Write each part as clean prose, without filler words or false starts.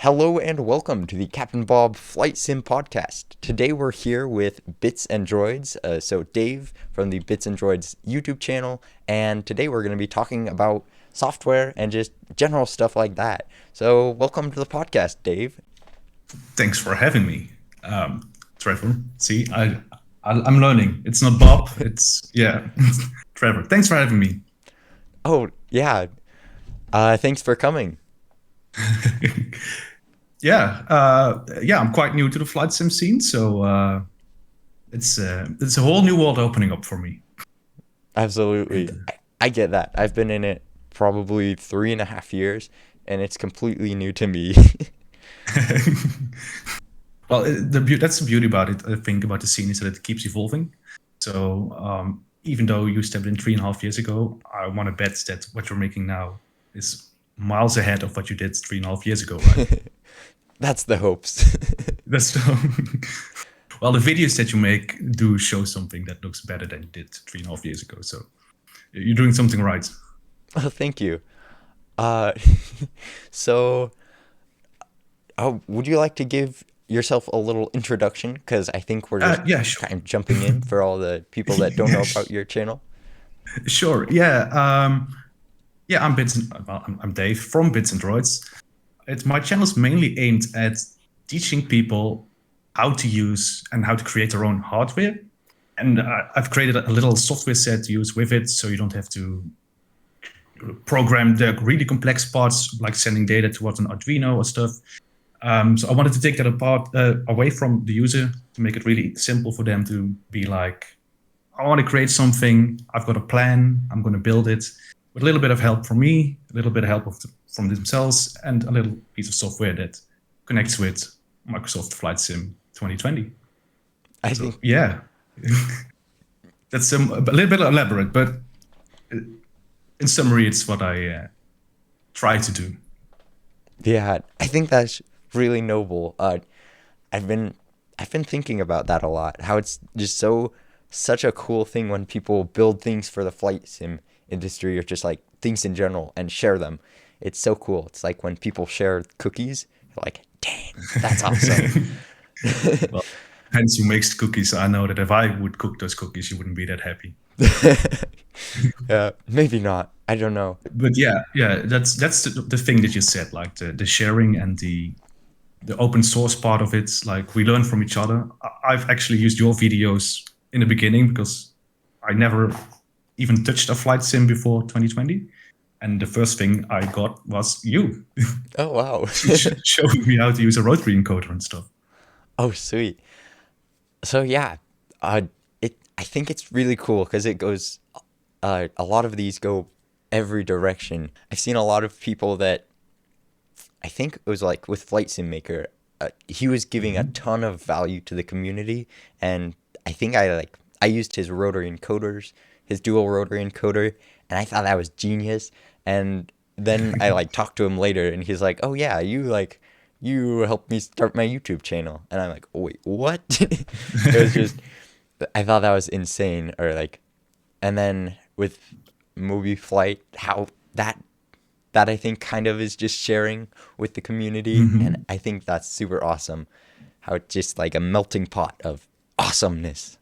Hello and welcome to the Captain Bob Flight Sim podcast. Today we're here with Bits and Droids, so Dave from the Bits and Droids YouTube channel, and today we're going to be talking about software and just general stuff like that. So welcome to the podcast, Dave. Thanks for having me, Trevor. See, I'm learning. It's not Bob. It's Trevor. Thanks for having me. Oh, yeah. Thanks for coming. I'm quite new to the flight sim scene, so it's a whole new world opening up for me. Absolutely. And, I get that. I've been in it probably 3.5 years, and it's completely new to me. well, that's the beauty about it. I think about the scene is that it keeps evolving. So even though you stepped in 3.5 years ago, I want to bet that what you're making now is miles ahead of what you did 3.5 years ago, right? That's the hopes. That's well, the videos that you make do show something that looks better than you did 3.5 years ago. So you're doing something right. Oh, thank you. Uh, so, would you like to give yourself a little introduction? Because I think we're just Yeah, sure. kind of jumping in for all the people that don't know about your channel. Sure. I'm I'm Dave from Bits and Droids. My channel is mainly aimed at teaching people how to use and how to create their own hardware. And I've created a little software set to use with it, so you don't have to program the really complex parts like sending data towards an Arduino or stuff. So I wanted to take that apart away from the user to make it really simple for them to be like, I want to create something. I've got a plan. I'm going to build it with a little bit of help from me, a little bit of help from themselves, and a little piece of software that connects with Microsoft Flight Sim 2020. I So think, yeah, that's a little bit elaborate, but in summary, it's what I try to do. yeah, I think that's really noble. I've been, I've been thinking about that a lot. How it's just such a cool thing when people build things for the flight sim industry or just like things in general and share them. It's so cool. It's like when people share cookies, you're like, dang, that's awesome. Well, hence you makes cookies. I know that if I would cook those cookies, you wouldn't be that happy. Maybe not. I don't know. But that's the thing that you said, like the sharing and the open source part of it. Like we learn from each other. I've actually used your videos in the beginning because I never even touched a flight sim before 2020. And the first thing I got was you Oh, wow. showing me how to use a rotary encoder and stuff. Oh, sweet. So yeah, uh, I think it's really cool because it goes. A lot of these go every direction. I've seen a lot of people that I think it was like with Flight Sim Maker. He was giving a Mhm. ton of value to the community, and I think I used his rotary encoders, his dual rotary encoder, and I thought that was genius. And then I like talked to him later, and he's like, "Oh yeah, you helped me start my YouTube channel," and I'm like, oh, "Wait, what?" It was just I thought that was insane, or like, and then with movie flight, how that I think kind of is just sharing with the community, and Mhm. I think that's super awesome. How it's just like a melting pot of awesomeness.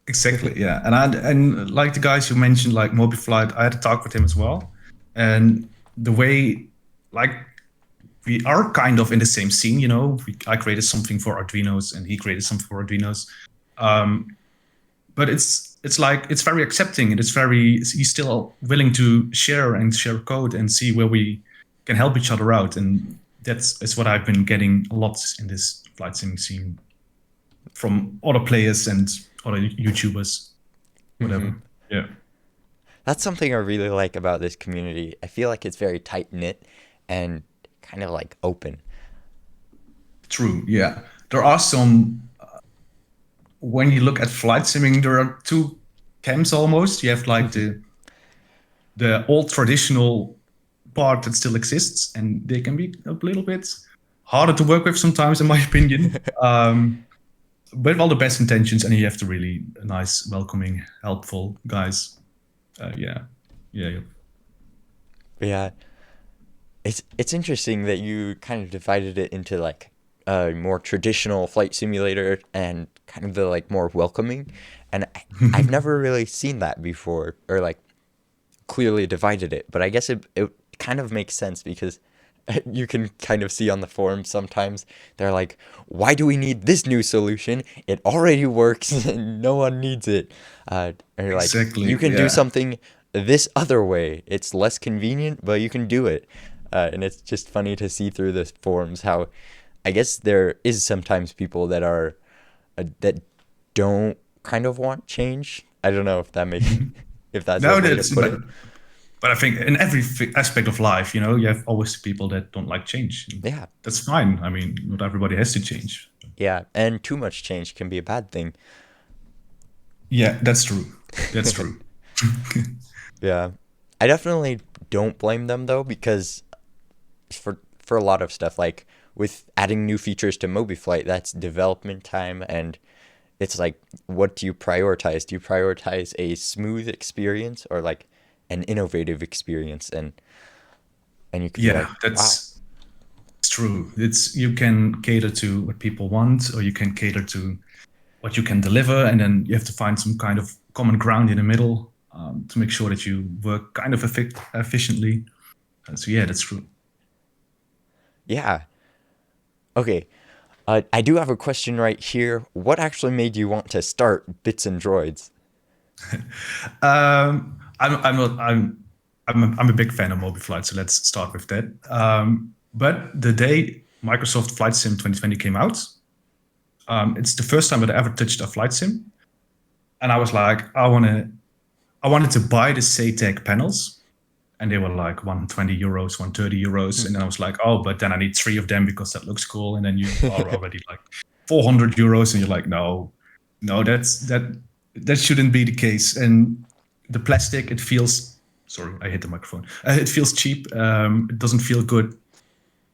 Exactly, yeah. And like the guys you mentioned, like Moby Flight, I had a talk with him as well. And the way, like, we are kind of in the same scene, you know. I created something for Arduinos, and he created something for Arduinos. Um, but it's like it's very accepting, and he's still willing to share and share code and see where we can help each other out. And that's what I've been getting a lot in this flight sim scene from other players and other YouTubers, Hmm. whatever. Yeah, That's something I really like about this community. I feel like it's very tight knit and kind of like open. true. Yeah, there are some. When you look at flight simming, there are two camps almost. You have like the old traditional part that still exists, and they can be a little bit harder to work with sometimes, in my opinion. With all the best intentions, and you have to really nice, welcoming, helpful guys. Yeah, yeah, yeah. Yeah. It's interesting that you kind of divided it into like a more traditional flight simulator and kind of the like more welcoming. And I've never really seen that before, or like clearly divided it. But I guess it kind of makes sense because you can kind of see on the forums sometimes they're like, why do we need this new solution? It already works and no one needs it. And you're like, you Exactly. can do Yeah. something this other way. It's less convenient, but you can do it. And it's just funny to see through the forums how I guess there is sometimes people that are that don't kind of want change. I don't know if that makes if that's a No, way to that's put it. but I think in every aspect of life, you have always people that don't like change. Yeah. That's fine. I mean, not everybody has to change. Yeah, and too much change can be a bad thing. Yeah, that's true. That's true. Yeah. I definitely don't blame them though because for a lot of stuff like with adding new features to MobiFlight, that's development time and it's like what do you prioritize? Do you prioritize a smooth experience or like an innovative experience and you could be like, Yeah, "Wow. it's true. It's you can cater to what people want, or you can cater to what you can deliver, and then you have to find some kind of common ground in the middle to make sure that you work kind of efficiently. So yeah, that's true. Yeah. Okay. I do have a question right here. What actually made you want to start Bits and Droids? I'm a big fan of mobile flight, so let's start with that. But the day Microsoft Flight Sim 2020 came out, it's the first time that I ever touched a flight sim, and I was like, I wanted to buy the SATEC panels, and they were like 120 euros, 130 euros, and then I was like, oh, but then I need three of them because that looks cool, and then you are already like 400 euros, and you're like, no, no, that shouldn't be the case. And the plastic, it feels, sorry, I hit the microphone. It feels cheap. It doesn't feel good.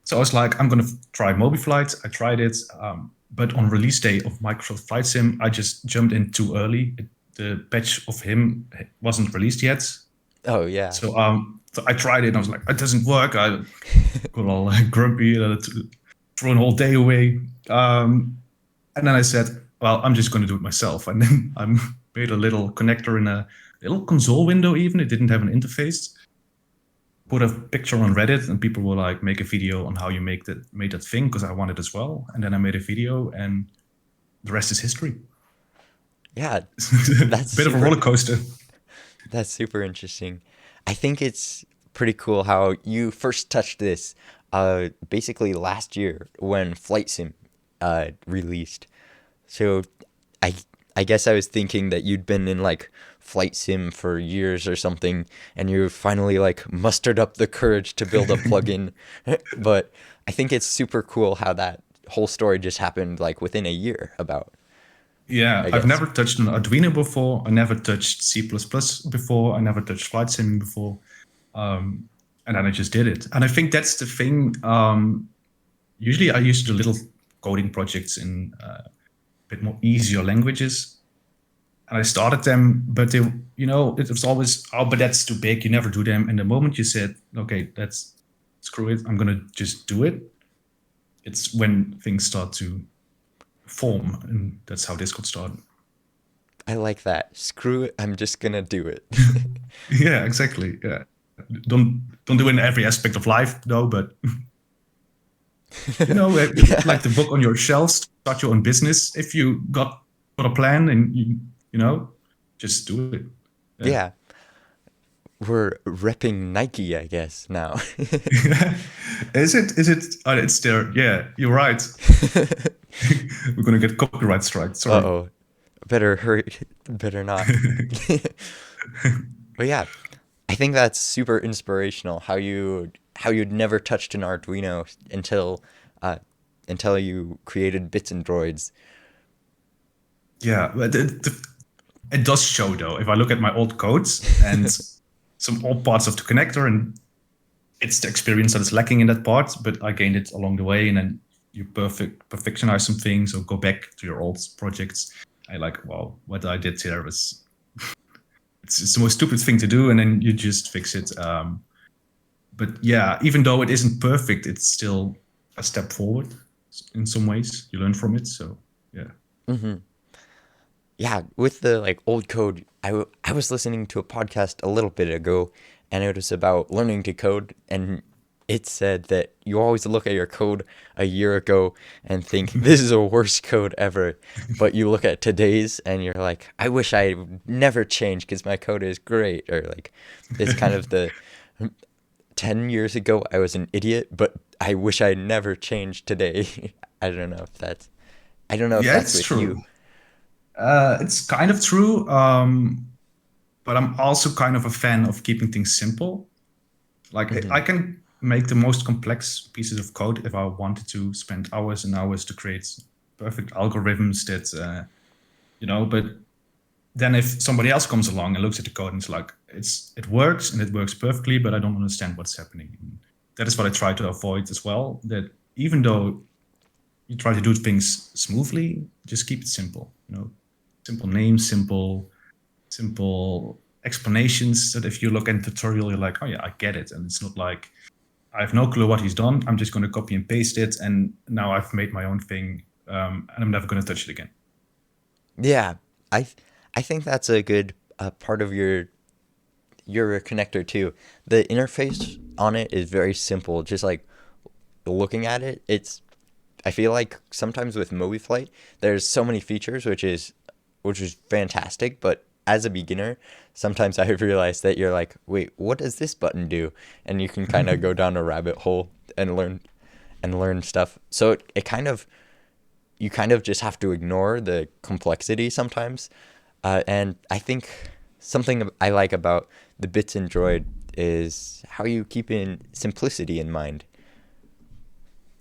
So I was like, I'm gonna try MobiFlight. I tried it, but on release day of Microsoft Flight Sim, I just jumped in too early. The patch of him wasn't released yet, Oh yeah. so I tried it and I was like, it doesn't work. I got all like, grumpy, throw an whole day away. And then I said, well, I'm just going to do it myself. And then I made a little connector in a little console window, even. It didn't have an interface. Put a picture on Reddit, and people were like, make a video on how you made that thing because I wanted as well. And then I made a video, and the rest is history. Yeah, that's Bit of a super roller coaster. that's super interesting. I think it's pretty cool how you first touched this basically last year when Flight Sim released. So I I guess I was thinking that you'd been in like Flight Sim for years or something and you finally like mustered up the courage to build a plugin. But I think it's super cool how that whole story just happened like within a year about, Yeah, I I've guess. never touched an Arduino before. I never touched C++ before. I never touched flight sim before. Um, and then I just did it. And I think that's the thing. Usually I used to do little coding projects in a bit more easier languages. And I started them, but it was always, oh, but that's too big. You never do them. And the moment you said, okay, that's screw it, I'm going to just do it. It's when things start to form. And that's how this got started. I like that. Screw it, I'm just gonna do it. Yeah, exactly. Yeah. Don't do it in every aspect of life though, but Yeah. like the book on your shelf, start your own business. If you got a plan and you know, just do it. Yeah. Yeah. We're repping Nike, I guess, now. Is it? Is it? It's there. Yeah, you're right. We're gonna get copyright strike. Sorry. Uh-oh. Better hurry. Better not. But yeah, I think that's super inspirational how you'd never touched an Arduino uh until you created Bits and Droids. Yeah, but it does show though. If I look at my old codes and some old parts of the connector, and it's the experience that is lacking in that part, but I gained it along the way, and then you perfectionize some things or go back to your old projects. I like, wow, what I did here was it's the most stupid thing to do, and then you just fix it. But yeah, even though it isn't perfect, it's still a step forward in some ways. You learn from it. So yeah. Hmm. Yeah, with the like old code, I was listening to a podcast a little bit ago, and it was about learning to code, and it said that you always look at your code a year ago and think this is the worst code ever, but you look at today's and you're like, I wish I never changed because my code is great, or like it's kind of the 10 years ago I was an idiot, but I wish I never changed today. I don't know if Yeah, that's it's with you. true. It's kind of true. But I'm also kind of a fan of keeping things simple. Like Hmm. I can make the most complex pieces of code if I wanted to spend hours and hours to create perfect algorithms that, but then if somebody else comes along and looks at the code and it's like, it works and it works perfectly, but I don't understand what's happening. And that is what I try to avoid as well. That even though you try to do things smoothly, just keep it simple, simple names, simple explanations that if you look at the tutorial, you're like, oh yeah, I get it. And it's not like I have no clue what he's done. I'm just going to copy and paste it. And now I've made my own thing, and I'm never going to touch it again. Yeah, I think that's a good part of your connector too. The interface on it is very simple. Just like looking at it, it's I feel like sometimes with MobiFlight, there's so many features, which is fantastic. But as a beginner, sometimes I realize that you're like, wait, what does this button do? And you can kind of go down a rabbit hole and learn stuff. So it kind of you kind of just have to ignore the complexity sometimes. And I think something I like about the Bits and Droid is how you keep in simplicity in mind.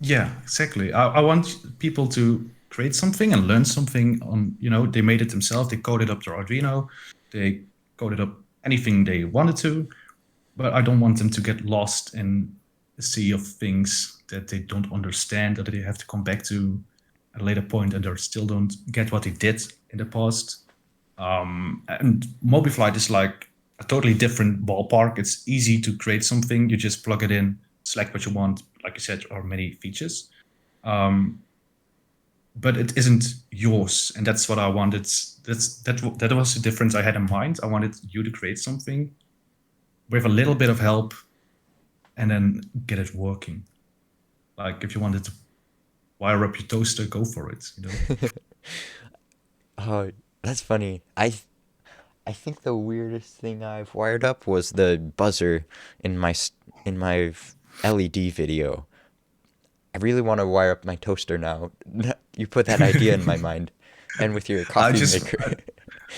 Yeah, exactly. I want people to create something and learn something on, they made it themselves. They coded up their Arduino. They coded up anything they wanted to, but I don't want them to get lost in a sea of things that they don't understand or that they have to come back to at a later point and they still don't get what they did in the past. And MobiFlight is like a totally different ballpark. It's easy to create something. You just plug it in, select what you want. Like you said, there are many features, um, but it isn't yours, and that's what I wanted. That was the difference I had in mind. I wanted you to create something with a little bit of help, and then get it working. Like if you wanted to wire up your toaster, go for it. Oh, that's funny. I think the weirdest thing I've wired up was the buzzer in my LED video. I really want to wire up my toaster now. You put that idea in my mind, and with your I coffee just maker.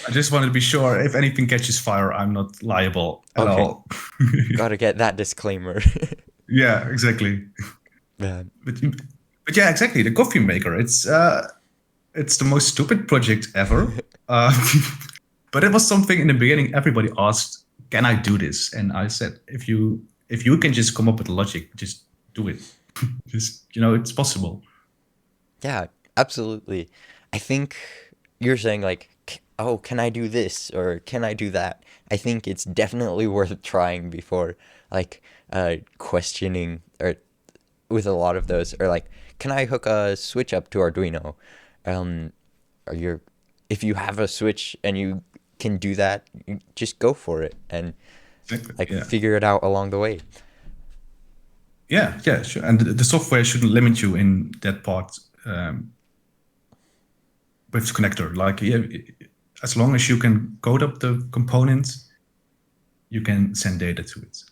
I just wanted to be sure if anything catches fire, I'm not liable at Okay, all. gotta get that disclaimer. Yeah, exactly. Uh, But yeah, exactly. The coffee maker. It's the most stupid project ever. Uh, but it was something in the beginning. Everybody asked, "Can I do this?" And I said, "If you can just come up with logic, just do it. Just it's possible." yeah, absolutely. I think you're saying like, oh, can I do this or can I do that? I think it's definitely worth trying before like questioning or with a lot of those or like, can I hook a switch up to Arduino? Um, or you're if you have a switch and you can do that, you just go for it and Exactly. like Yeah. figure it out along the way. Yeah. Yeah. Sure. And the software shouldn't limit you in that part, with the connector. Like, yeah, as long as you can code up the components, you can send data to it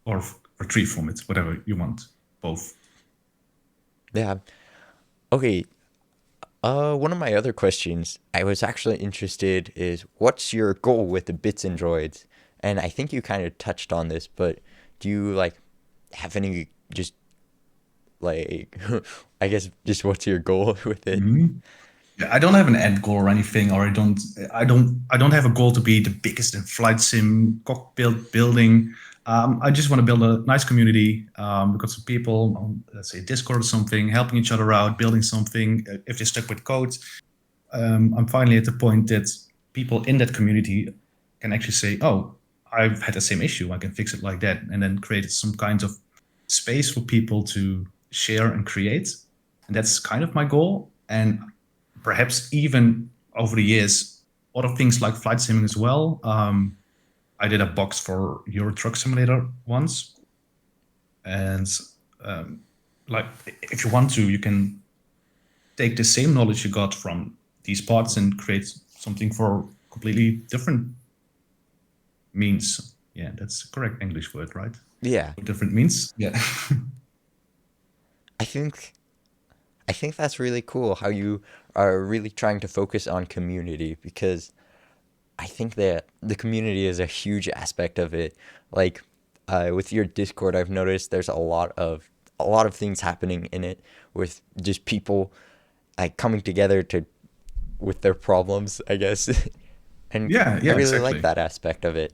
or retrieve from it, whatever you want. Both. Yeah. Okay. One of my other questions I was actually interested is what's your goal with the bits and droids? And I think you kind of touched on this, but do you like have any just like I guess just what's your goal with it? Mhm. Yeah, I don't have an end goal or anything, or I don't have a goal to be the biggest in flight sim cockpit building. I just want to build a nice community. We've got some people on, let's say, Discord or something, helping each other out, building something. If they're stuck with code, I'm finally at the point that people in that community can actually say, "Oh, I've had the same issue. I can fix it like that, and then create some kind of space for people to share and create. And that's kind of my goal. And perhaps even over the years, other things like flight simming as well. I did a box for Euro Truck Simulator once, and um, like if you want to, you can take the same knowledge you got from these parts and create something for completely different means. Yeah, that's the correct English word, right? Yeah, Different means. Yeah. I think I think that's really cool how you are really trying to focus on community because I think that the community is a huge aspect of it. Like with your Discord, I've noticed there's a lot of things happening in it with just people like coming together to with their problems, I guess. And Yeah, I yeah, really like exactly. that aspect of it.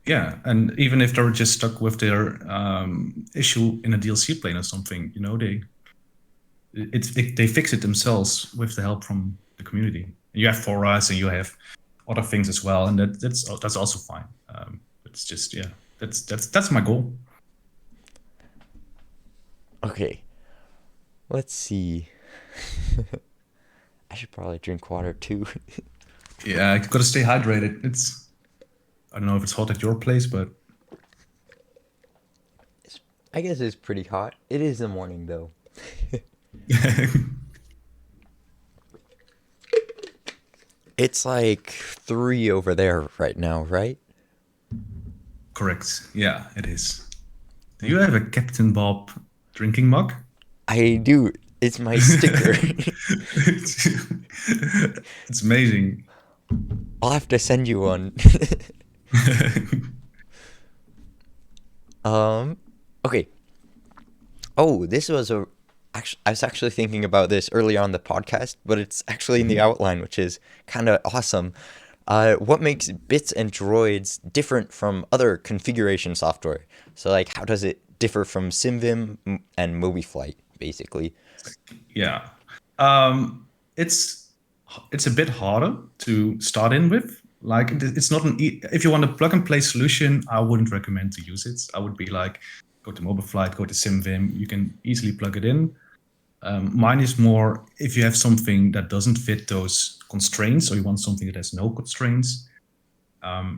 Yeah, and even if they're just stuck with their issue in a DLC plane or something, they fix it themselves with the help from the community. You have forums and you have other things as well, and that's also fine. It's just yeah, that's my goal. Okay, let's see. I should probably drink water too. Yeah, I gotta stay hydrated. I don't know if it's hot at your place, but I guess it's pretty hot. It is the morning though. It's like 3 over there right now, right? correct. Yeah, it is. Do you have a Captain Bob drinking mug? I do. It's my sticker. it's, it's amazing. I'll have to send you one. um, okay. Oh, this was a. Actually, I was actually thinking about this early on the podcast, but it's actually in the Mhm. outline, which is kind of awesome. What makes Bits and Droids different from other configuration software? So, like, how does it differ from and MobiFlight, basically? Yeah. Um, it's it's a bit harder to start in with. Like it's not if you want a plug and play solution, I wouldn't recommend to use it. I would be like, go to Mobile Flight, go to SimVim. You can easily plug it in. Mine is more if you have something that doesn't fit those constraints, or you want something that has no constraints.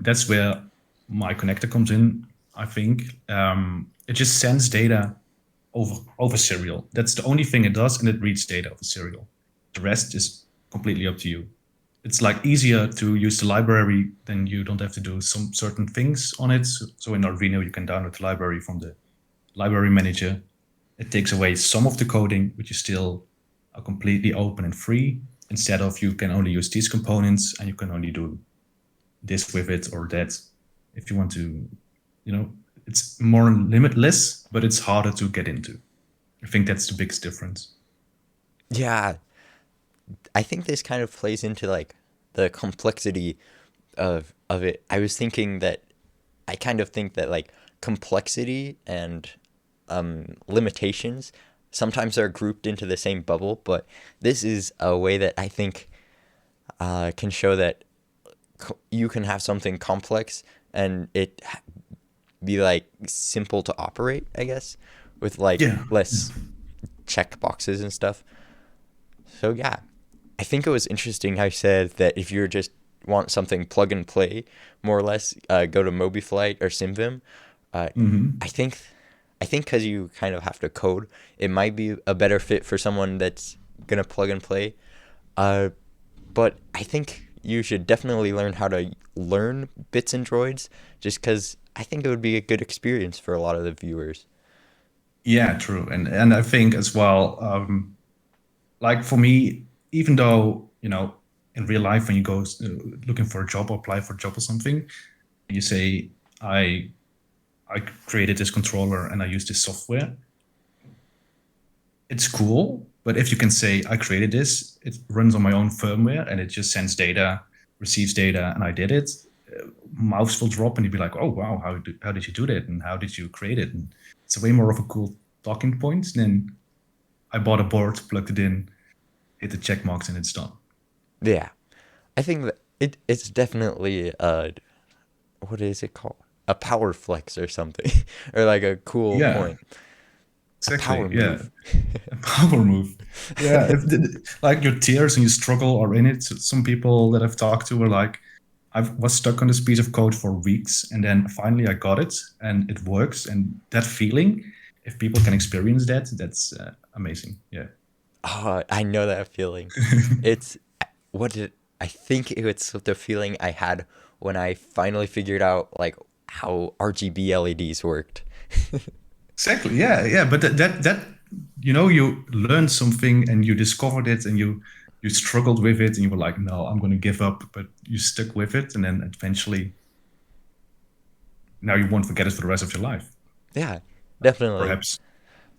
That's where my connector comes in. I think it just sends data over serial. That's the only thing it does, and it reads data over serial. The rest is completely up to you. It's like easier to use the library, then you don't have to do some certain things on it. So in Arduino, you can download the library from the library manager. It takes away some of the coding, which is still completely open and free. Instead of you can only use these components and you can only do this with it or that. If you want to, you know, it's more limitless, but it's harder to get into. I think that's the biggest difference. Yeah, I think this kind of plays into like the complexity of it. I was thinking that I kind of think that like complexity and limitations sometimes are grouped into the same bubble, but this is a way that I think can show that you can have something complex and be like simple to operate, I guess, with like Yeah. less check boxes and stuff. So yeah, I think it was interesting how you said that if you just want something plug and play, more or less, go to MobiFlight or SimVim. Uh, Hmm. I think, I think because you kind of have to code, it might be a better fit for someone that's gonna plug and play. Uh, but I think you should definitely learn how to learn Bits and Droids, just because I think it would be a good experience for a lot of the viewers. Yeah, true. And I think as well, like for me, even though in real life when you go looking for a job or apply for a job or something, you say I I created this controller and I use this software. It's cool, but if you can say I created this, it runs on my own firmware and it just sends data, receives data, and I did it. Mouths will drop, and you'd be like, "Oh wow, how did you do that? And how did you create it?" And it's way more of a cool talking point than I bought a board, plugged it in, hit the check marks, and it's done. Yeah, I think that it's definitely what is it called? A power flex or something, or like a cool Yeah, point, a power exactly. Yeah, move. a power move. Yeah, like your tears and your struggle are in it. Some people that I've talked to were like, I was stuck on this piece of code for weeks, and then finally I got it, and it works. And that feeling, if people can experience that, that's amazing. Yeah. Oh, I know that feeling. It's what did I think it's the feeling I had when I finally figured out like how RGB LEDs worked. Exactly. Yeah, yeah. But that you learned something and you discovered it and you struggled with it and you were like, no, I'm going to give up. But you stuck with it, and then eventually, now you won't forget it for the rest of your life. Yeah, definitely. Perhaps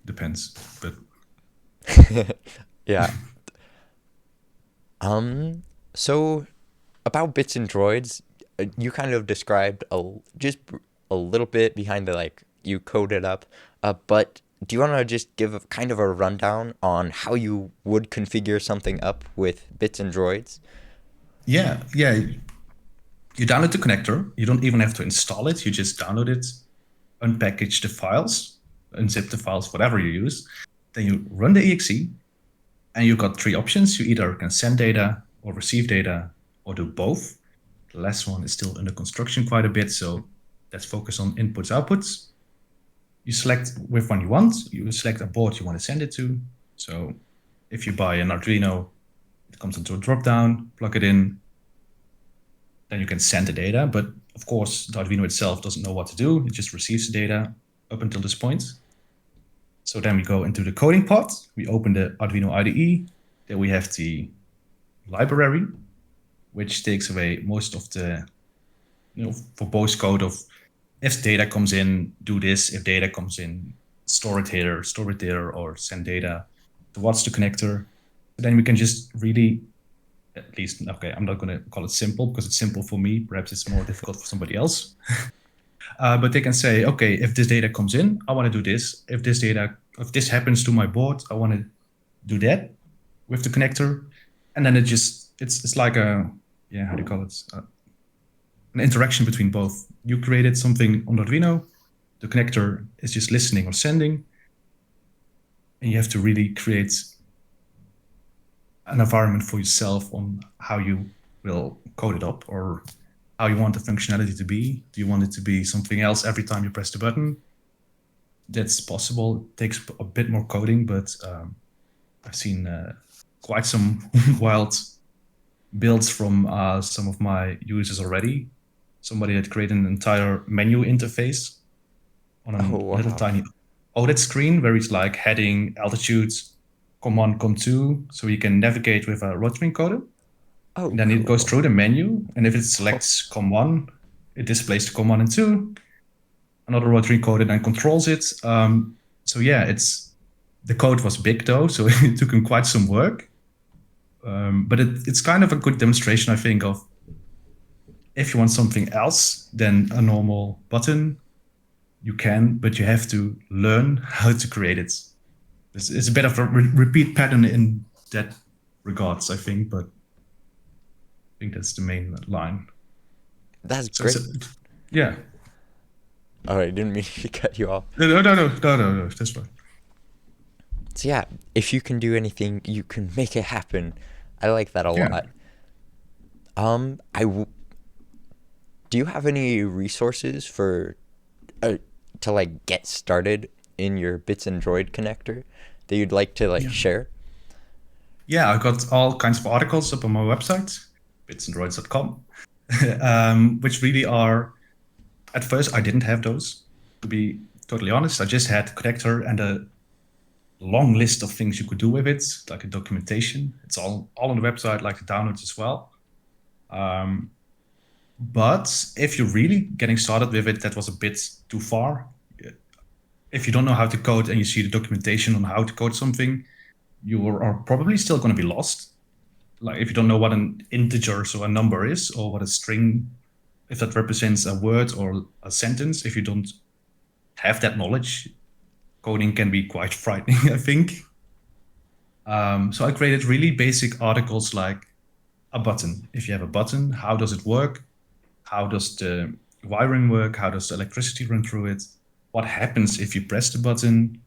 depends. But Yeah. Um, so about bits and droids, you kind of described a little bit behind the like you coded up, but do you want to just give kind of a rundown on how you would configure something up with bits and droids? yeah, yeah. You download the connector. You don't even have to install it. You just download it, unpackage the files, unzip the files, whatever you use. Then you run the exe, and you've got three options. You either can send data or receive data or do both. The last one is still under construction quite a bit, so let's focus on inputs, outputs. You select which one you want. You select a board you want to send it to. So if you buy an Arduino, it comes into a drop-down, plug it in, then you can send the data. But of course, the Arduino itself doesn't know what to do. It just receives the data up until this point. So then we go into the coding part. We open the Arduino IDE. Then we have the library, which takes away most of the, verbose code of if data comes in, do this. If data comes in, store it there, or send data towards the connector. Then we can just really, at least, okay, I'm not going to call it simple because it's simple for me. Perhaps it's more difficult for somebody else. But they can say, okay, if this data comes in, I want to do this. If this happens to my board, I want to do that with the connector. And then it's like a, yeah, how do you call it? An interaction between both. You created something on Arduino, the connector is just listening or sending, and you have to really create an environment for yourself on how you will code it up or how you want the functionality to be. Do you want it to be something else every time you press the button? That's possible. It takes a bit more coding, but I've seen quite some wild builds from some of my users already. Somebody had created an entire menu interface on Oh a little wow. tiny OLED screen where it's like heading, altitudes, COM1, COM2, so you can navigate with a rotary encoder. Oh And then it goes cool. through the menu, and if it selects COM1, it displays the COM1 and 2. Another rotary encoder then controls it. So yeah, the code was big though, so it took him quite some work. But it's kind of a good demonstration, I think, of if you want something else than a normal button, you can, but you have to learn how to create it. It's a bit of a repeat pattern in that regards, I think, but I think that's the main line. That's So it's great. yeah. Oh, I didn't mean to cut you off. No, that's fine. So yeah, if you can do anything, you can make it happen. I like that a Yeah. lot. I do you have any resources for uh, to like get started in your bits and droid connector that you'd like to like Yeah. share? Yeah, I got all kinds of articles up on my website, bitsandroids.com, which really are, at first, I didn't have those, to be totally honest. I just had connector and a long list of things you could do with it, like a documentation. It's all on the website, like the downloads as well. Um, but if you're really getting started with it, that was a bit too far. If you don't know how to code and you see the documentation on how to code something, you are probably still going to be lost. Like if you don't know what an integer, so a number is, or what a string, if that represents a word or a sentence, if you don't have that knowledge, coding can be quite frightening, I think. So I created really basic articles like a button. If you have a button, how does it work? How does the wiring work? How does electricity run through it? What happens if you press the button?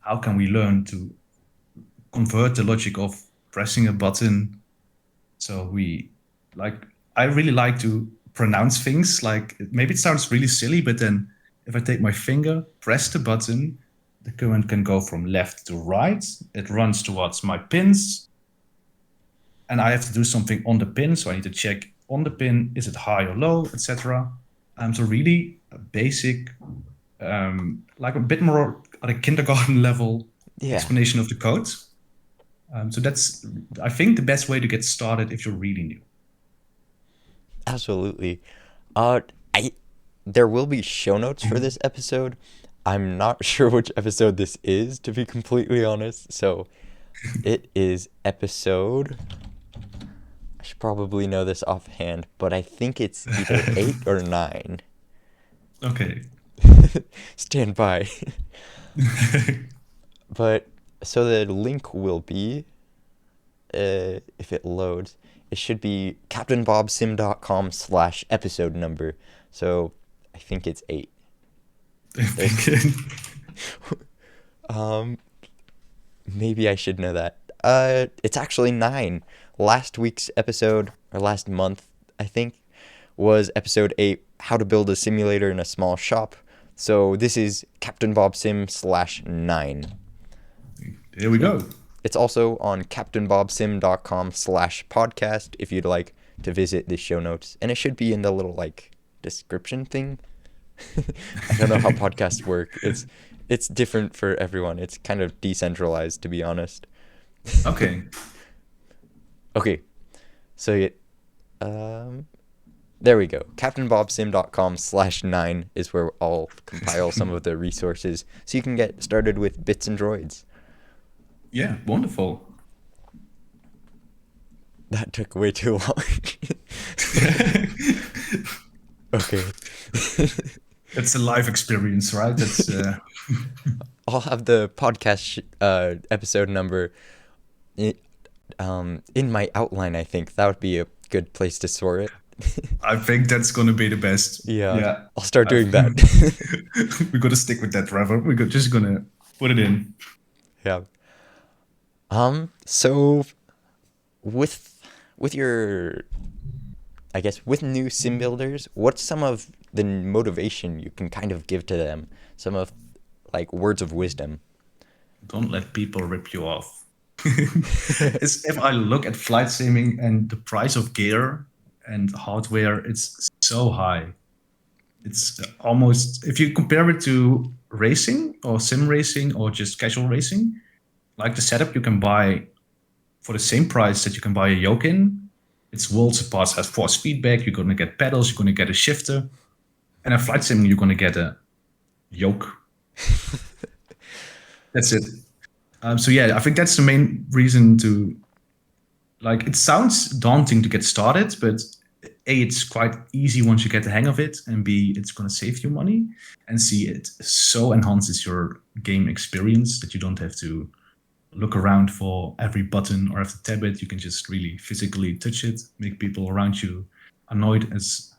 How can we learn to convert the logic of pressing a button? So we like, I really like to pronounce things. Like maybe it sounds really silly, but then if I take my finger, press the button, the current can go from left to right. It runs towards my pins, and I have to do something on the pin. So I need to check on the pin, is it high or low, etc. So really a basic, like a bit more at a kindergarten level Yeah, explanation of the code. So that's, I think, the best way to get started if you're really new. absolutely. Uh, I there will be show notes for this episode. I'm not sure which episode this is, to be completely honest. So it is episode. I should probably know this offhand, but I think it's either 8 or 9. Okay. Stand by. But so the link will be, if it loads, it should be captainbobsim.com/episode number. So I think it's 8. Um, maybe I should know that. It's actually 9. Last week's episode, or last month, I think, was episode 8, How to Build a Simulator in a Small Shop. So this is Captain Bob Sim/9. Here we go. It's also on captainbobsim.com/podcast if you'd like to visit the show notes. And it should be in the little, like, description thing. I don't know how podcasts work. It's different for everyone. It's kind of decentralized, to be honest. Okay. Okay. So there we go. CaptainBobSim.com/9 is where I'll compile some of the resources so you can get started with Bits and Droids. Yeah, wonderful. That took way too long. Okay. It's a live experience, right? That's I'll have the podcast episode number in my outline, I think. That would be a good place to store it. I think that's gonna be the best. Yeah. I'll start doing that. We gotta stick with that, Trevor. We're just gonna put it in. Yeah. So with your, I guess, with new sim builders, what's some of the motivation you can kind of give to them? Some of, like, words of wisdom. Don't let people rip you off. If I look at flight simming and the price of gear and hardware, it's so high. It's almost, if you compare it to racing or sim racing or just casual racing, like the setup you can buy for the same price that you can buy a yoke in, it's worlds apart. It has force feedback, you're going to get pedals, you're going to get a shifter. And a flight sim, you're going to get a yoke. That's it. So yeah, I think that's the main reason to, like, it sounds daunting to get started, but A, it's quite easy once you get the hang of it, and B, it's going to save you money, and C, it so enhances your game experience that you don't have to look around for every button or have to tab it. You can just really physically touch it, make people around you annoyed as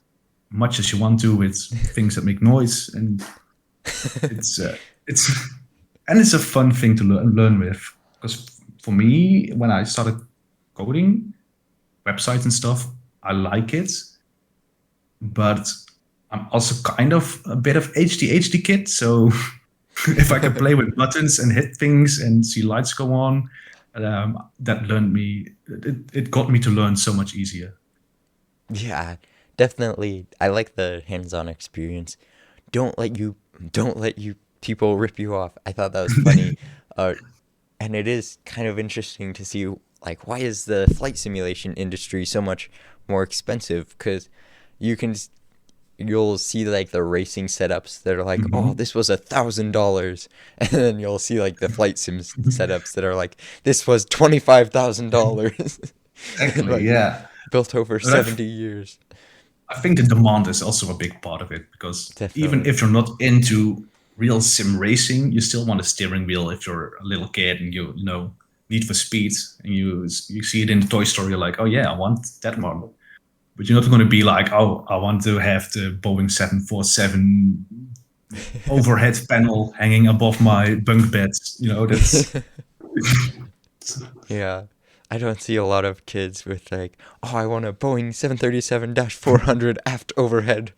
much as you want to with things that make noise, and it's a fun thing to learn with. Because for me, when I started coding websites and stuff, I like it, but I'm also kind of a bit of ADHD kid. So if I can play with buttons and hit things and see lights go on, that learned me. It got me to learn so much easier. Yeah, definitely. I like the hands-on experience. Don't let you people rip you off. I thought that was funny. And it is kind of interesting to see, like, why is the flight simulation industry so much more expensive? Because you'll see, like, the racing setups that are like, oh, this was $1,000, and then you'll see, like, the flight sim setups that are like, this was $25,000. Exactly, Like, yeah. built over 70 years. I think the demand is also a big part of it, because even Definitely. if you're not into real sim racing, you still want a steering wheel if you're a little kid and you know Need for Speed and you see it in the toy store, you're like, oh yeah, I want that one. but you're not going to be like, oh, I want to have the Boeing 747 overhead panel hanging above my bunk beds. That's Yeah. I don't see a lot of kids with like, oh, I want a Boeing 737-400 aft overhead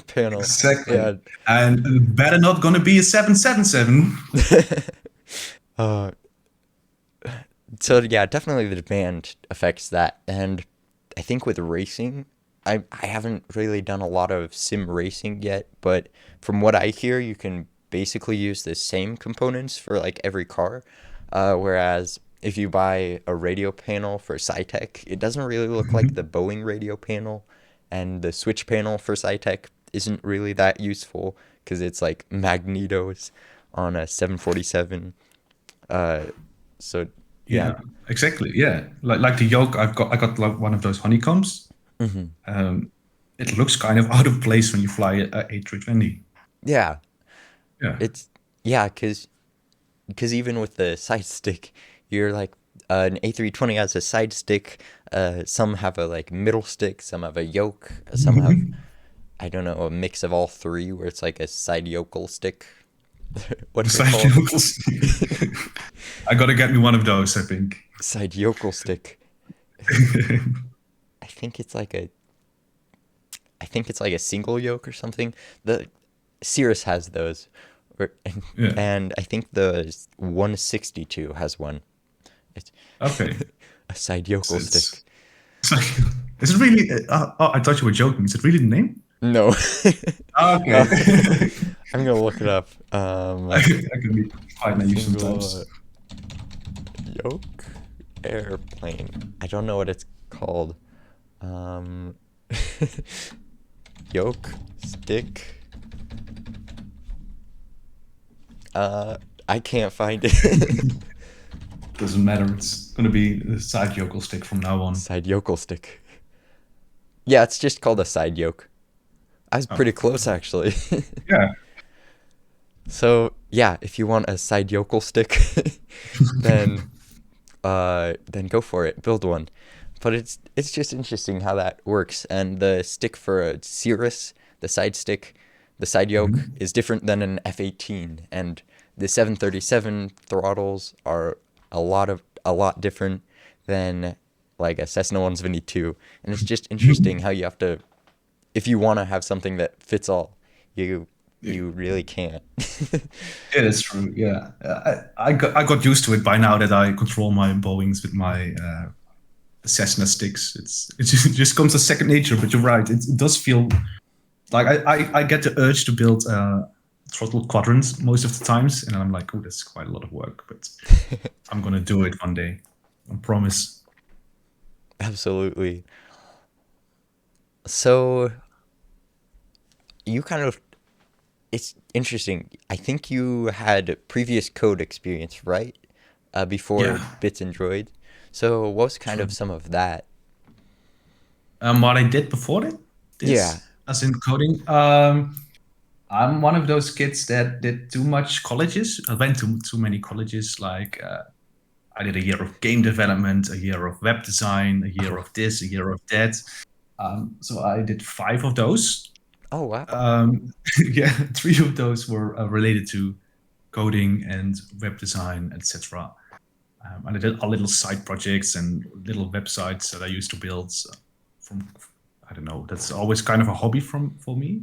panel. exactly. Yeah. And better not going to be a 777. Uh, so yeah, definitely the demand affects that. And I think with racing, I haven't really done a lot of sim racing yet, but from what I hear, you can basically use the same components for like every car. Whereas if you buy a radio panel for SciTech, it doesn't really look like the Boeing radio panel, and the switch panel for SciTech isn't really that useful because it's like magnetos on a 747. Uh, so yeah. Yeah, exactly. Yeah, like the yoke. I got like one of those honeycombs. Hmm. Um, it looks kind of out of place when you fly a A320. Yeah, Yeah, it's yeah, because even with the side stick, you're like an A320 has a side stick. Some have a like middle stick. Some have a yoke. Some have I don't know a mix of all three, where it's like a side yokel stick. What's it side called? yokels. I gotta get me one of those. I think. Side yokel stick. I think it's like a I think it's like a single yoke or something. The Cirrus has those, and, Yeah. and I think the 162 has one. It's Okay. a side yokel stick. It's it's like, is it really? Oh, I thought you were joking. Is it really the name? No. Okay. Uh, I'm gonna look it up. I can be quite naive Single sometimes. yoke airplane. I don't know what it's called. Um, yoke stick. I can't find it. Doesn't matter. It's gonna be the side yokel stick from now on. Side yokel stick. Yeah, it's just called a side yoke. I was Oh, pretty close actually. yeah. So yeah, if you want a side yokel stick, then then go for it. Build one. But it's just interesting how that works. And the stick for a Cirrus, the side stick, the side yoke Mhm. is different than an F-18, and the 737 throttles are a lot different than like a Cessna 172. And it's just interesting how you have to, if you want to have something that fits all, you Yeah, you really can't. that's true. Yeah, I got used to it by now that I control my Boeings with my Cessna sticks. It just comes as second nature. But you're right. It does feel like I get the urge to build throttle quadrants most of the times, and I'm like, oh, that's quite a lot of work. But I'm gonna do it one day. I promise. Absolutely. So you kind of it's interesting. I think you had previous code experience, right? Before Yeah. Bits and Droids. So what was kind of True. some of that? What I did before it, Yeah. this as in coding. I'm one of those kids that did too much colleges. I went to too many colleges. Like I did a year of game development, a year of web design, a year Oh. of this, a year of that. So I did 5 of those. Oh wow. Yeah, 3 of those were related to coding and web design, etc. And I did a little side projects and little websites that I used to build from, I don't know, that's always kind of a hobby for me.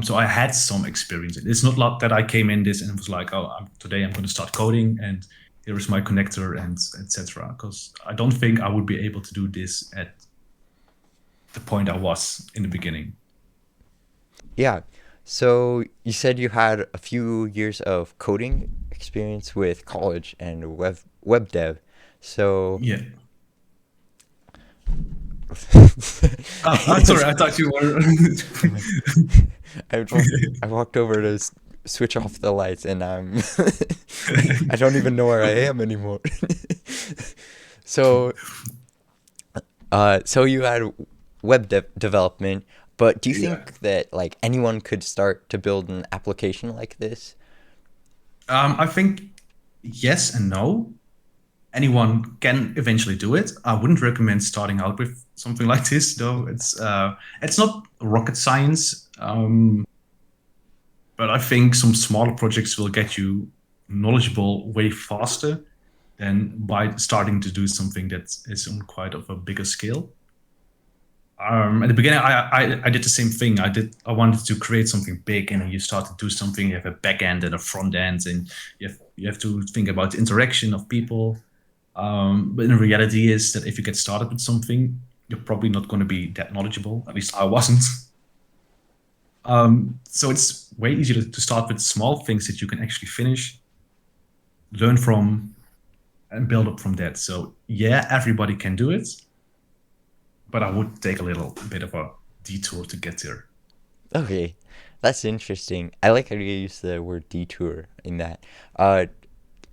So I had some experience. It's not like that I came in this and was like, oh, today I'm going to start coding and here is my connector and etc. Because I don't think I would be able to do this at the point I was in the beginning. Yeah. So you said you had a few years of coding experience with college and web dev. So Yeah. Oh, I'm sorry. I I thought you were. I I walked over to switch off the lights, and I don't even know where I am anymore. So, so you had development, but do you Yeah. think that like anyone could start to build an application like this? I think yes and no. anyone can eventually do it. I wouldn't recommend starting out with something like this, though. It's not rocket science, but I think some smaller projects will get you knowledgeable way faster than by starting to do something that is on quite of a bigger scale. At the beginning, I did the same thing. I wanted to create something big, and you start to do something. You have a back end and a front end, and you have to think about the interaction of people. But the reality is that if you get started with something, you're probably not going to be that knowledgeable. At least I wasn't. So it's way easier to start with small things that you can actually finish, learn from, and build up from that. So yeah, everybody can do it, but I would take a little bit of a detour to get there. Okay, that's interesting. I like how you use the word detour in that. Uh,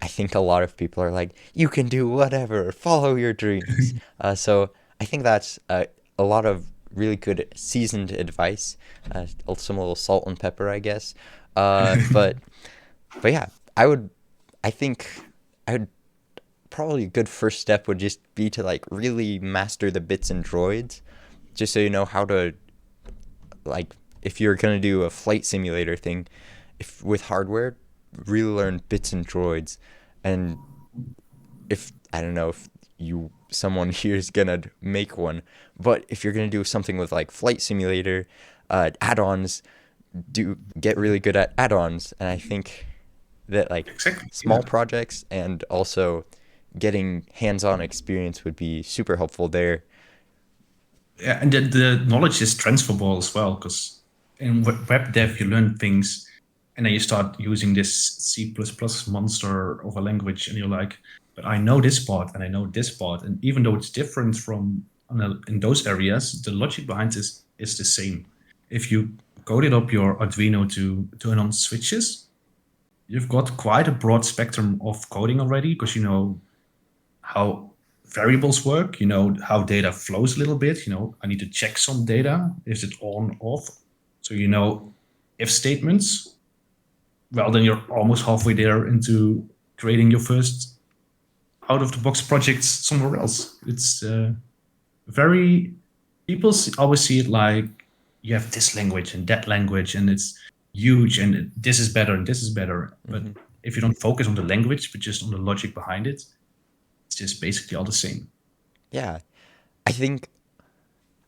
I think a lot of people are like, you can do whatever, follow your dreams. So I think that's a lot of really good seasoned advice. Some little salt and pepper, I guess. But yeah, I would. I think I would probably a good first step would just be to like really master the bits and droids, just so you know how to like if you're gonna do a flight simulator thing, if with hardware, really learn bits and droids, and if I don't know if you someone here is gonna make one, but if you're gonna do something with like flight simulator, add-ons, do get really good at add-ons, and I think that like Exactly. small Yeah. projects and also getting hands-on experience would be super helpful there. Yeah, and the knowledge is transferable as well, because in web dev you learn things, and then you start using this C++ monster of a language, and you're like, but I know this part and I know this part, and even though it's different from in those areas, the logic behind this is the same. If you coded up your Arduino to turn on switches, you've got quite a broad spectrum of coding already, because you know how variables work, you know how data flows a little bit, you know I need to check some data, is it on, off? So you know if statements, well then you're almost halfway there into creating your first out of the box projects somewhere else. It's very, people always see it like you have this language and that language and it's huge and this is better and this is better, but Hmm. if you don't focus on the language but just on the logic behind it, it's just basically all the same. Yeah, I think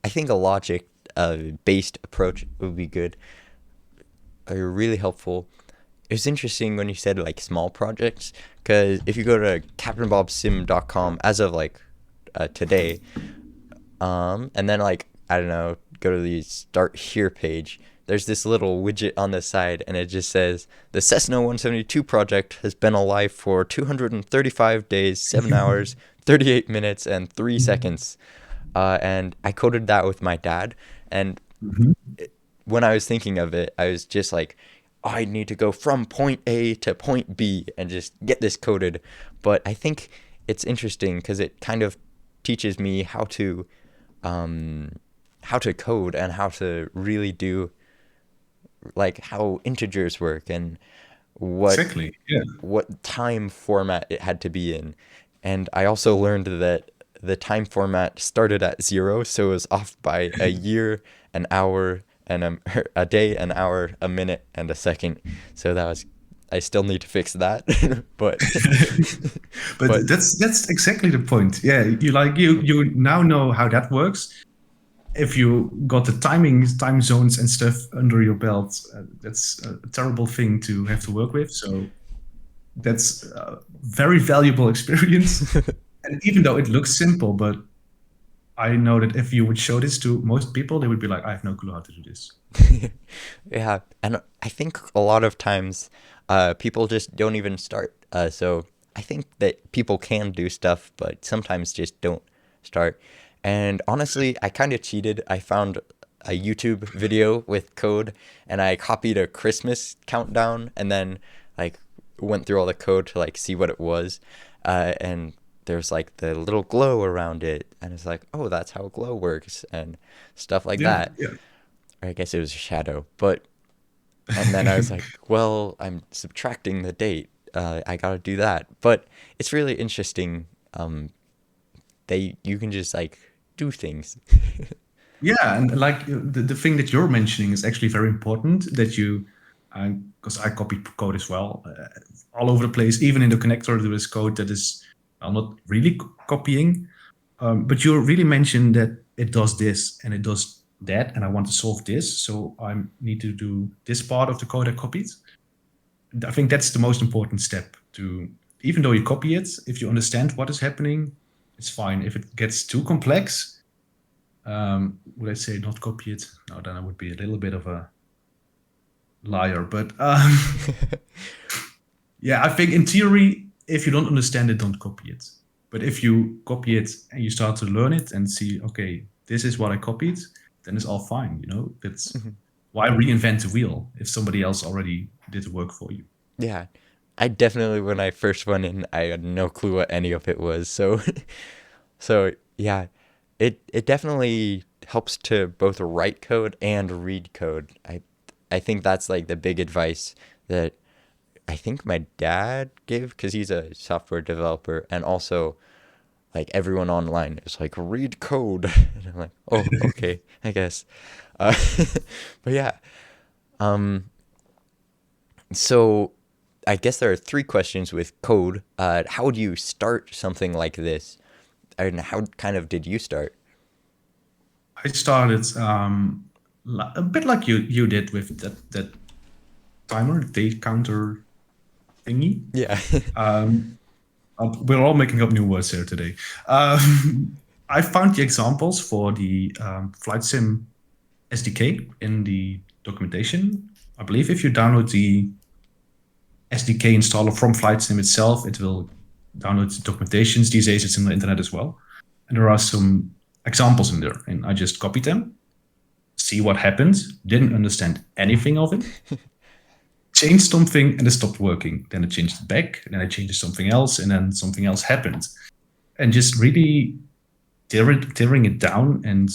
a logic based approach would be good. Really helpful. It was interesting when you said like small projects, because if you go to captainbobsim.com as of like today, and then like I don't know, go to the start here page. There's this little widget on the side, and it just says the Cessna 172 project has been alive for 235 days, 7 hours, 38 minutes, and 3 seconds. And I coded that with my dad, and Mhm. when I was thinking of it, I was just like, oh, I need to go from point A to point B and just get this coded. But I think it's interesting because it kind of teaches me um, how to code and how to really do like how integers work and what Exactly. Yeah. time format it had to be in. And I also learned that the time format started at 0, so it was off by a year, an hour, and a day, an hour, a minute, and a second. So that was I still need to fix that, but But but that's exactly the point. Yeah, you now know how that works. If you got the timings, time zones, and stuff under your belt, that's a terrible thing to have to work with. So that's a very valuable experience. And even though it looks simple, but I know that if you would show this to most people, they would be like, "I have no clue how to do this." yeah, and I think a lot of times people just don't even start. So I think that people can do stuff, but sometimes just don't start. And honestly, I kind of cheated. I found a YouTube video with code, and I copied a Christmas countdown, and then like went through all the code to like see what it was, and there's like the little glow around it, and it's like, oh, that's how glow works, and stuff like Yeah, that. yeah. Or I guess it was a shadow, but and then I was like, well, I'm subtracting the date. I gotta do that. But it's really interesting. um, you can just like do things. Yeah, and like the thing that you're mentioning is actually very important that you, because I copy code as well, all over the place, even in the connector, there is code that is not really copying. But you really mentioned that it does this and it does that, and I want to solve this, so I need to do this part of the code I copied. I think that's the most important step to, even though you copy it, if you understand what is happening, it's fine. If it gets too complex, would I say not copy it? No, then I would be a little bit of a liar. But yeah, I think in theory, if you don't understand it, don't copy it. But if you copy it and you start to learn it and see, okay, this is what I copied, then it's all fine. You know, that's why reinvent the wheel if somebody else already did the work for you. Yeah, I definitely, when I first went in, I had no clue what any of it was. So, so yeah, it definitely helps to both write code and read code. I think that's like the big advice that I think my dad gave, because he's a software developer, and also like everyone online is like read code, and I'm like, oh, okay, I guess. Uh, but yeah, um, so I guess there are three questions with code. How do you start something like this? And how kind of did you start? I started a bit like you did with that timer, date counter thingy. Yeah. We're all making up new words here today. I found the examples for the flight sim SDK in the documentation. I believe if you download the SDK installer from flight sim itself, it will download the documentations. These days, it's in the internet as well, and there are some examples in there, and I just copied them, see what happens. Didn't understand anything of it. Changed something and it stopped working. Then I changed it back, and then I changed something else, and then something else happened. And just really tearing it down and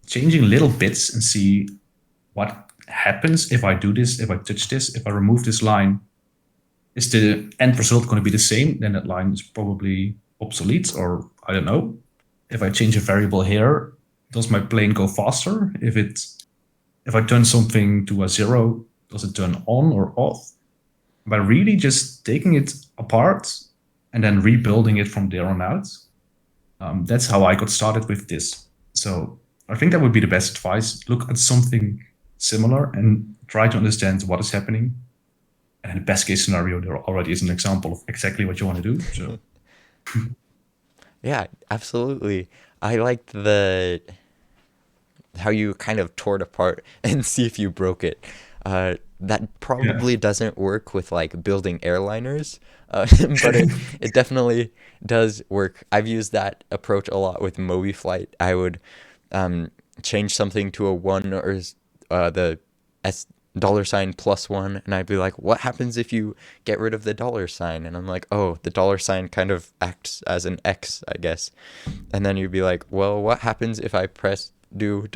changing little bits and see what happens if I do this, if I touch this, if I remove this line. Is the end result going to be the same? Then that line is probably obsolete, or I don't know. If I change a variable here, does my plane go faster? If I turn something to a 0, does it turn on or off? By really just taking it apart and then rebuilding it from there on out. That's how I got started with this. So I think that would be the best advice. Look at something similar and try to understand what is happening. And in the best case scenario, there already is an example of exactly what you want to do. So Yeah, absolutely. I liked the how you kind of tore it apart and see if you broke it. That yeah. probably doesn't work with like building airliners, but it definitely does work. I've used that approach a lot with Flight. I would change something to a one or the S $ +1, and I'd be like, what happens if you get rid of the $? And I'm like, oh, the $ kind of acts as an X, I guess. And then you'd be like, well, what happens if I press do $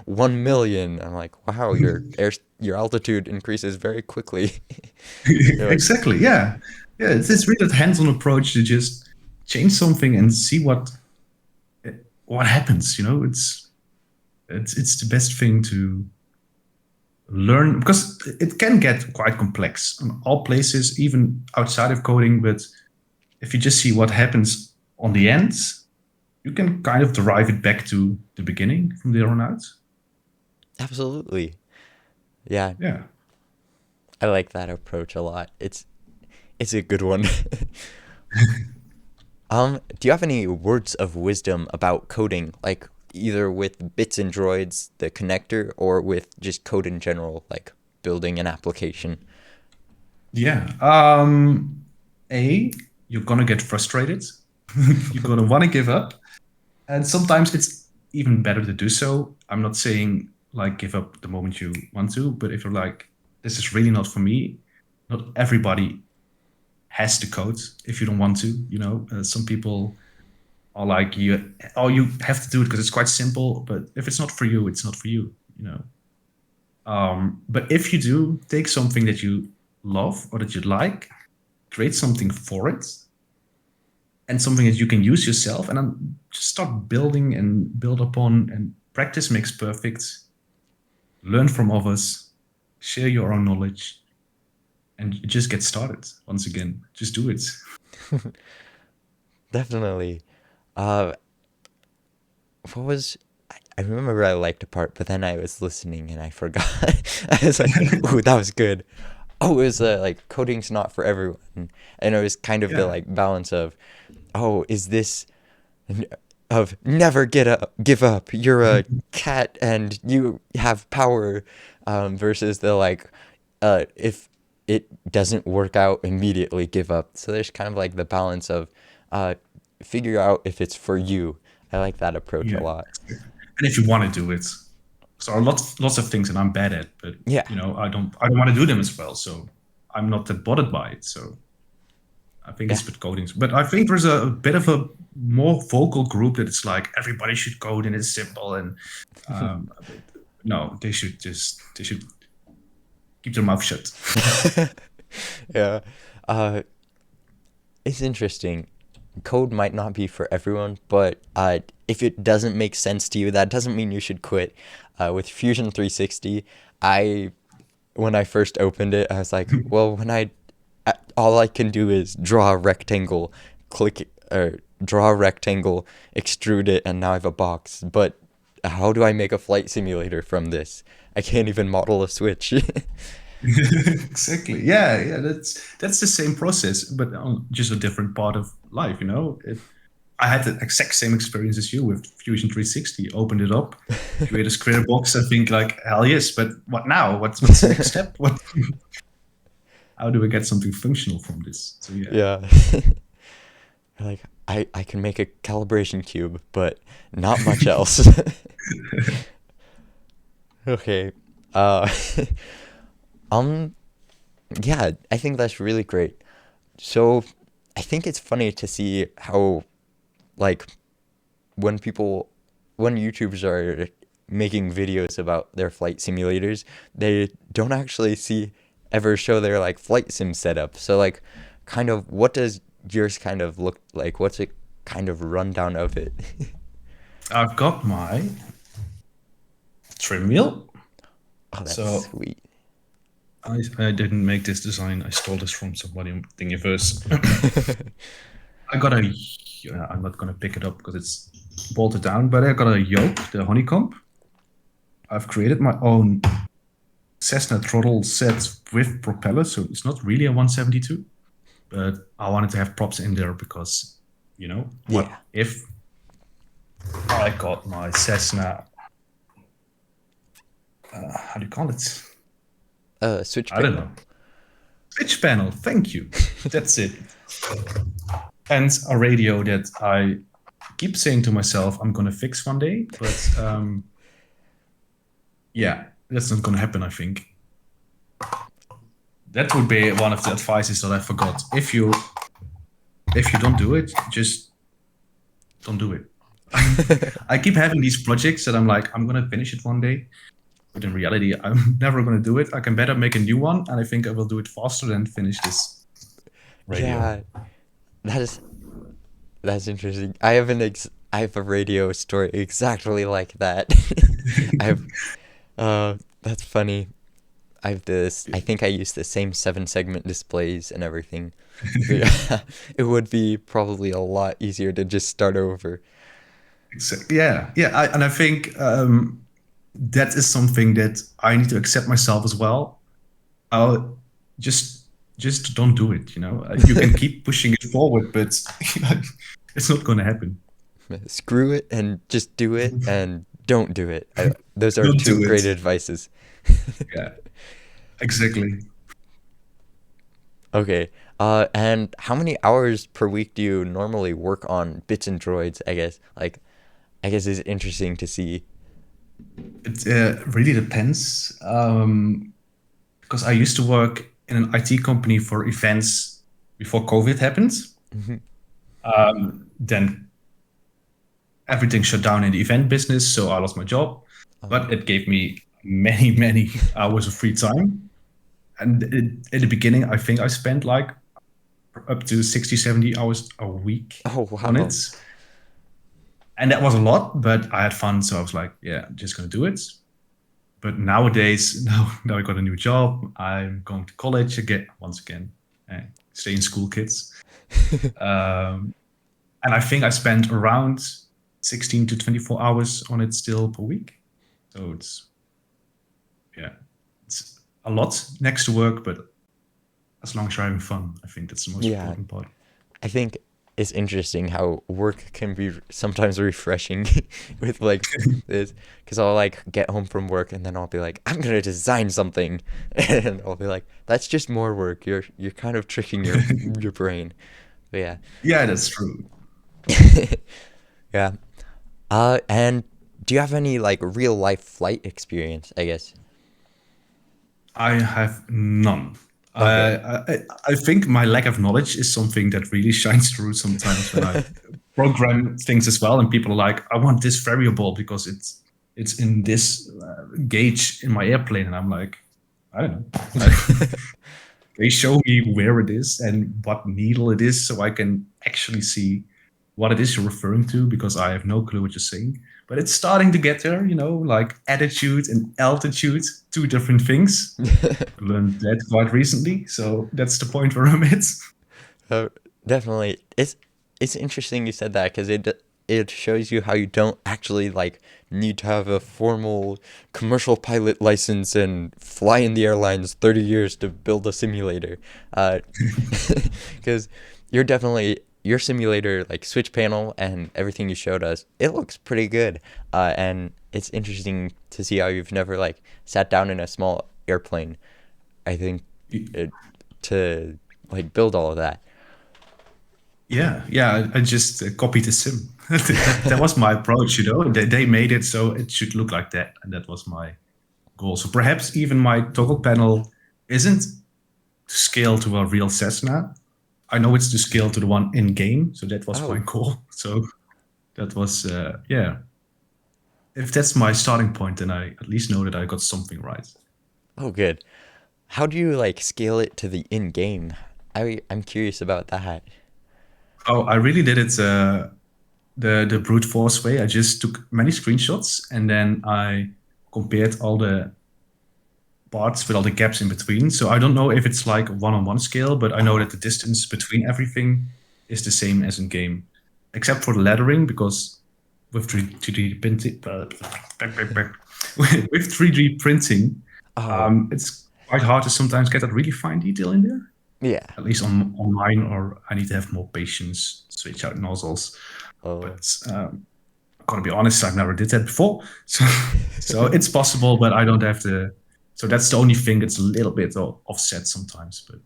+1 million? I'm like, wow, your altitude increases very quickly. You're like, Exactly. Yeah. Yeah. It's really that hands-on approach to just change something and see what happens. You know, it's the best thing to learn, because it can get quite complex in all places, even outside of coding. But if you just see what happens on the end, you can kind of derive it back to the beginning from there on out. absolutely. Yeah, Yeah. I like that approach a lot. It's a good one. Do you have any words of wisdom about coding, like either with Bits and Droids, the connector, or with just code in general, like building an application? Yeah. You're gonna get frustrated. You're gonna want to give up. And sometimes it's even better to do so. I'm not saying like give up the moment you want to, but if you're like, this is really not for me, not everybody has the code if you don't want to. Some people are like, you have to do it because it's quite simple. But if it's not for you, it's not for you. But if you do take something that you love or that you like, create something for it, and something that you can use yourself, and then just start building and build upon. And practice makes perfect. Learn from others, share your own knowledge, and just get started. Once again, just do it. Definitely. Uh, what was I remember I liked a part, but then I was listening and I forgot. I was like, "Ooh, that was good." Oh, it was like coding's not for everyone, and it was kind of the Yeah. like balance of, oh, is this of never get up, give up. You're a cat and you have power, versus the like, if it doesn't work out immediately, give up. So there's kind of like the balance of, uh, figure out if it's for you. I like that approach a Yeah. lot. And if you want to do it, so there are lots of things that I'm bad at, but Yeah, I don't want to do them as well. So I'm not that bothered by it. So I think yeah. it's with coding. But I think there's a bit of a more vocal group that it's like everybody should code and it's simple. And um, no, they should keep their mouth shut. Yeah. Uh, it's interesting. Code might not be for everyone, but if it doesn't make sense to you, that doesn't mean you should quit. With Fusion 360, I when I first opened it, I was like, well, all I can do is draw a rectangle, click or draw a rectangle, extrude it, and now I have a box. But how do I make a flight simulator from this? I can't even model a switch. Exactly. Yeah, yeah. That's the same process, but on just a different part of life. I had the exact same experience as you with Fusion 360. Opened it up, create a square box. I think like hell yes, but what now? What's the next step? What? How do we get something functional from this? So yeah. Yeah. Like I can make a calibration cube, but not much else. Okay. Uh um yeah, I think that's really great. So I think it's funny to see how like when people when YouTubers are making videos about their flight simulators, they don't actually see ever show their like flight sim setup. So like kind of what does yours kind of look like? What's a kind of rundown of it? I've got my trim wheel. Oh, that's So sweet. I didn't make this design. I stole this from somebody in Thingiverse. I got a. I'm not gonna pick it up because it's bolted down, but I got a yoke, the honeycomb. I've created my own Cessna throttle set with propeller, so it's not really a 172, but I wanted to have props in there because, what Yeah. if I got my Cessna, how do you call it? Switch I don't panel. know. Switch panel, thank you. That's it. And a radio that I keep saying to myself, I'm going to fix one day, but yeah, that's not going to happen, I think. That would be one of the advices that I forgot. If you don't do it, just don't do it. I keep having these projects that I'm like, I'm gonna finish it one day, but in reality, I'm never gonna do it. I can better make a new one, and I think I will do it faster than finish this radio. Yeah, that is that's interesting. I have a radio story exactly like that. I have that's funny. I have this. I think I use the same 7 segment displays and everything. But yeah, it would be probably a lot easier to just start over. Yeah, yeah, and I think that is something that I need to accept myself as well. I'll just don't do it. You can keep pushing it forward, but it's not going to happen. Screw it and just do it and don't do it. Those are Don't two do it. great advices. Yeah, exactly. Okay. And how many hours per week do you normally work on Bits and Droids? I guess it's interesting to see. It really depends. Because I used to work in an IT company for events before COVID happened. Mhm. Then everything shut down in the event business, so I lost my job. But Oh, it gave me many, many hours of free time. And in the beginning, I think I spent like up to 60, 70 hours a week Oh on wow. it. And that was a lot, but I had fun. So I was like, yeah, I'm just going to do it. But nowadays, now I got a new job. I'm going to college again, once again, stay in school, kids. Um, and I think I spent around 16 to 24 hours on it still per week. So yeah, it's a lot next to work, but as long as you're having fun, I think that's the most Yeah, important part. I think it's interesting how work can be sometimes refreshing with like this, because I'll like get home from work and then I'll be like, I'm gonna design something, and I'll be like, that's just more work. You're kind of tricking your brain. But yeah, Yeah, that's true. yeah. And do you have any like real life flight experience? I guess. I have none. Okay. I think my lack of knowledge is something that really shines through sometimes when I program things as well, and people are like, "I want this variable because it's in this gauge in my airplane," and I'm like, "I don't know." Like, they show me where it is and what needle it is, so I can actually see what it is you're referring to because I have no clue what you're saying. But it's starting to get there, like attitude and altitude, two different things. Learned that quite recently, so that's the point where I'm at. Uh, Definitely. It's interesting you said that because it shows you how you don't actually like need to have a formal commercial pilot license and fly in the airlines 30 years to build a simulator. Uh, because you're definitely your simulator like switch panel and everything you showed us, it looks pretty good. And it's interesting to see how you've never like sat down in a small airplane. I think it, to like build all of that. Yeah. I just copied the sim. That was my approach. They made it so it should look like that, and that was my goal. So perhaps even my toggle panel isn't to scale to a real Cessna. I know it's to scale to the one in game, so that was my Oh, goal. So that was yeah. If that's my starting point, then I at least know that I got something right. oh, good. How do you like scale it to the in game? I'm curious about that. Oh, I really did it the brute force way. I just took many screenshots and then I compared all the parts with all the gaps in between. So I don't know if it's like one-on-one scale, but I know that Oh, the distance between everything is the same as in game, except for the lettering because with 3D printing, with 3D printing, oh, it's quite hard to sometimes get that really fine detail in there. yeah. At least on mine, or I need to have more patience, switch out nozzles. Oh, But gotta be honest, I've never did that before. So it's possible, but I don't have to. So that's the only thing that's a little bit offset sometimes. But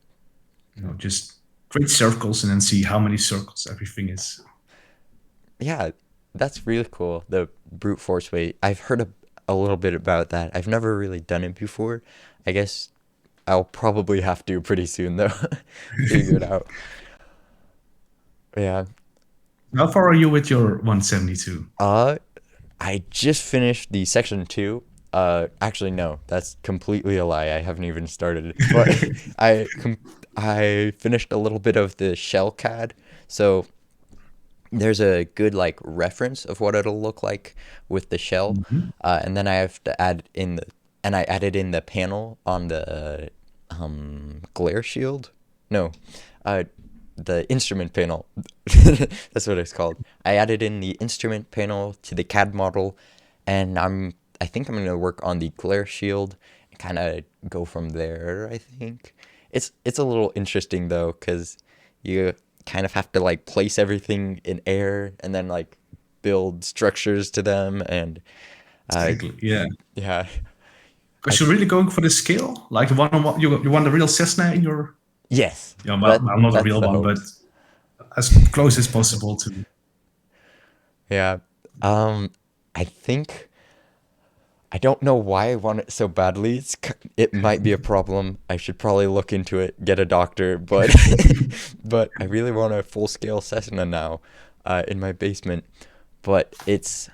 just create circles and then see how many circles everything is. yeah. That's really cool. The brute force way. I've heard a little bit about that. I've never really done it before. I guess I'll probably have to pretty soon though. Figure it out. Yeah. How far are you with your 172? Uh, I just finished the section two. Actually, no, that's completely a lie. I haven't even started it. But I finished a little bit of the shell CAD, so there's a good like reference of what it'll look like with the shell, Mhm. and then I have to add in the and I added in the panel on the glare shield. No, uh, the instrument panel. That's what it's called. I added in the instrument panel to the CAD model, and I think I'm gonna work on the glare shield and kind of go from there. I think it's a little interesting though, because you kind of have to like place everything in air and then like build structures to them, and uh, Exactly. Yeah. yeah, I Because you're really going for the scale, like the one on one. You want the real Cessna in your. yes, Yeah, well, that I'm not a that's real the one, but hopes. as close as possible to. Yeah. Um, I think I don't know why I want it so badly. It might be a problem. I should probably look into it, get a doctor, but but I really want a full-scale Cessna now, in my basement. But it's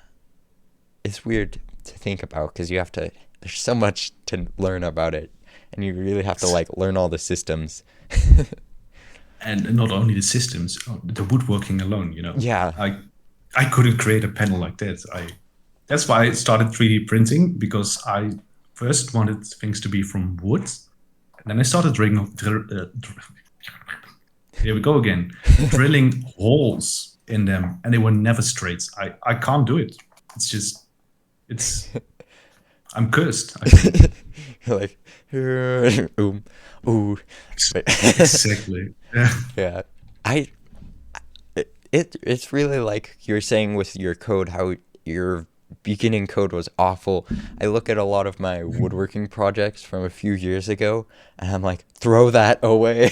weird to think about because you have to. There's so much to learn about it, and you really have to like learn all the systems. and not only the systems, the woodworking alone. Yeah. I couldn't create a panel like that. That's why I started 3D printing, because I first wanted things to be from wood, and then I started here we go again, drilling holes in them, and they were never straight. I can't do it. It's I'm cursed, I think. You're like, ooh. Exactly. Yeah. Yeah. I it's really like you're saying with your code, how your beginning code was awful. I look at a lot of my woodworking projects from a few years ago, and I'm like, throw that away.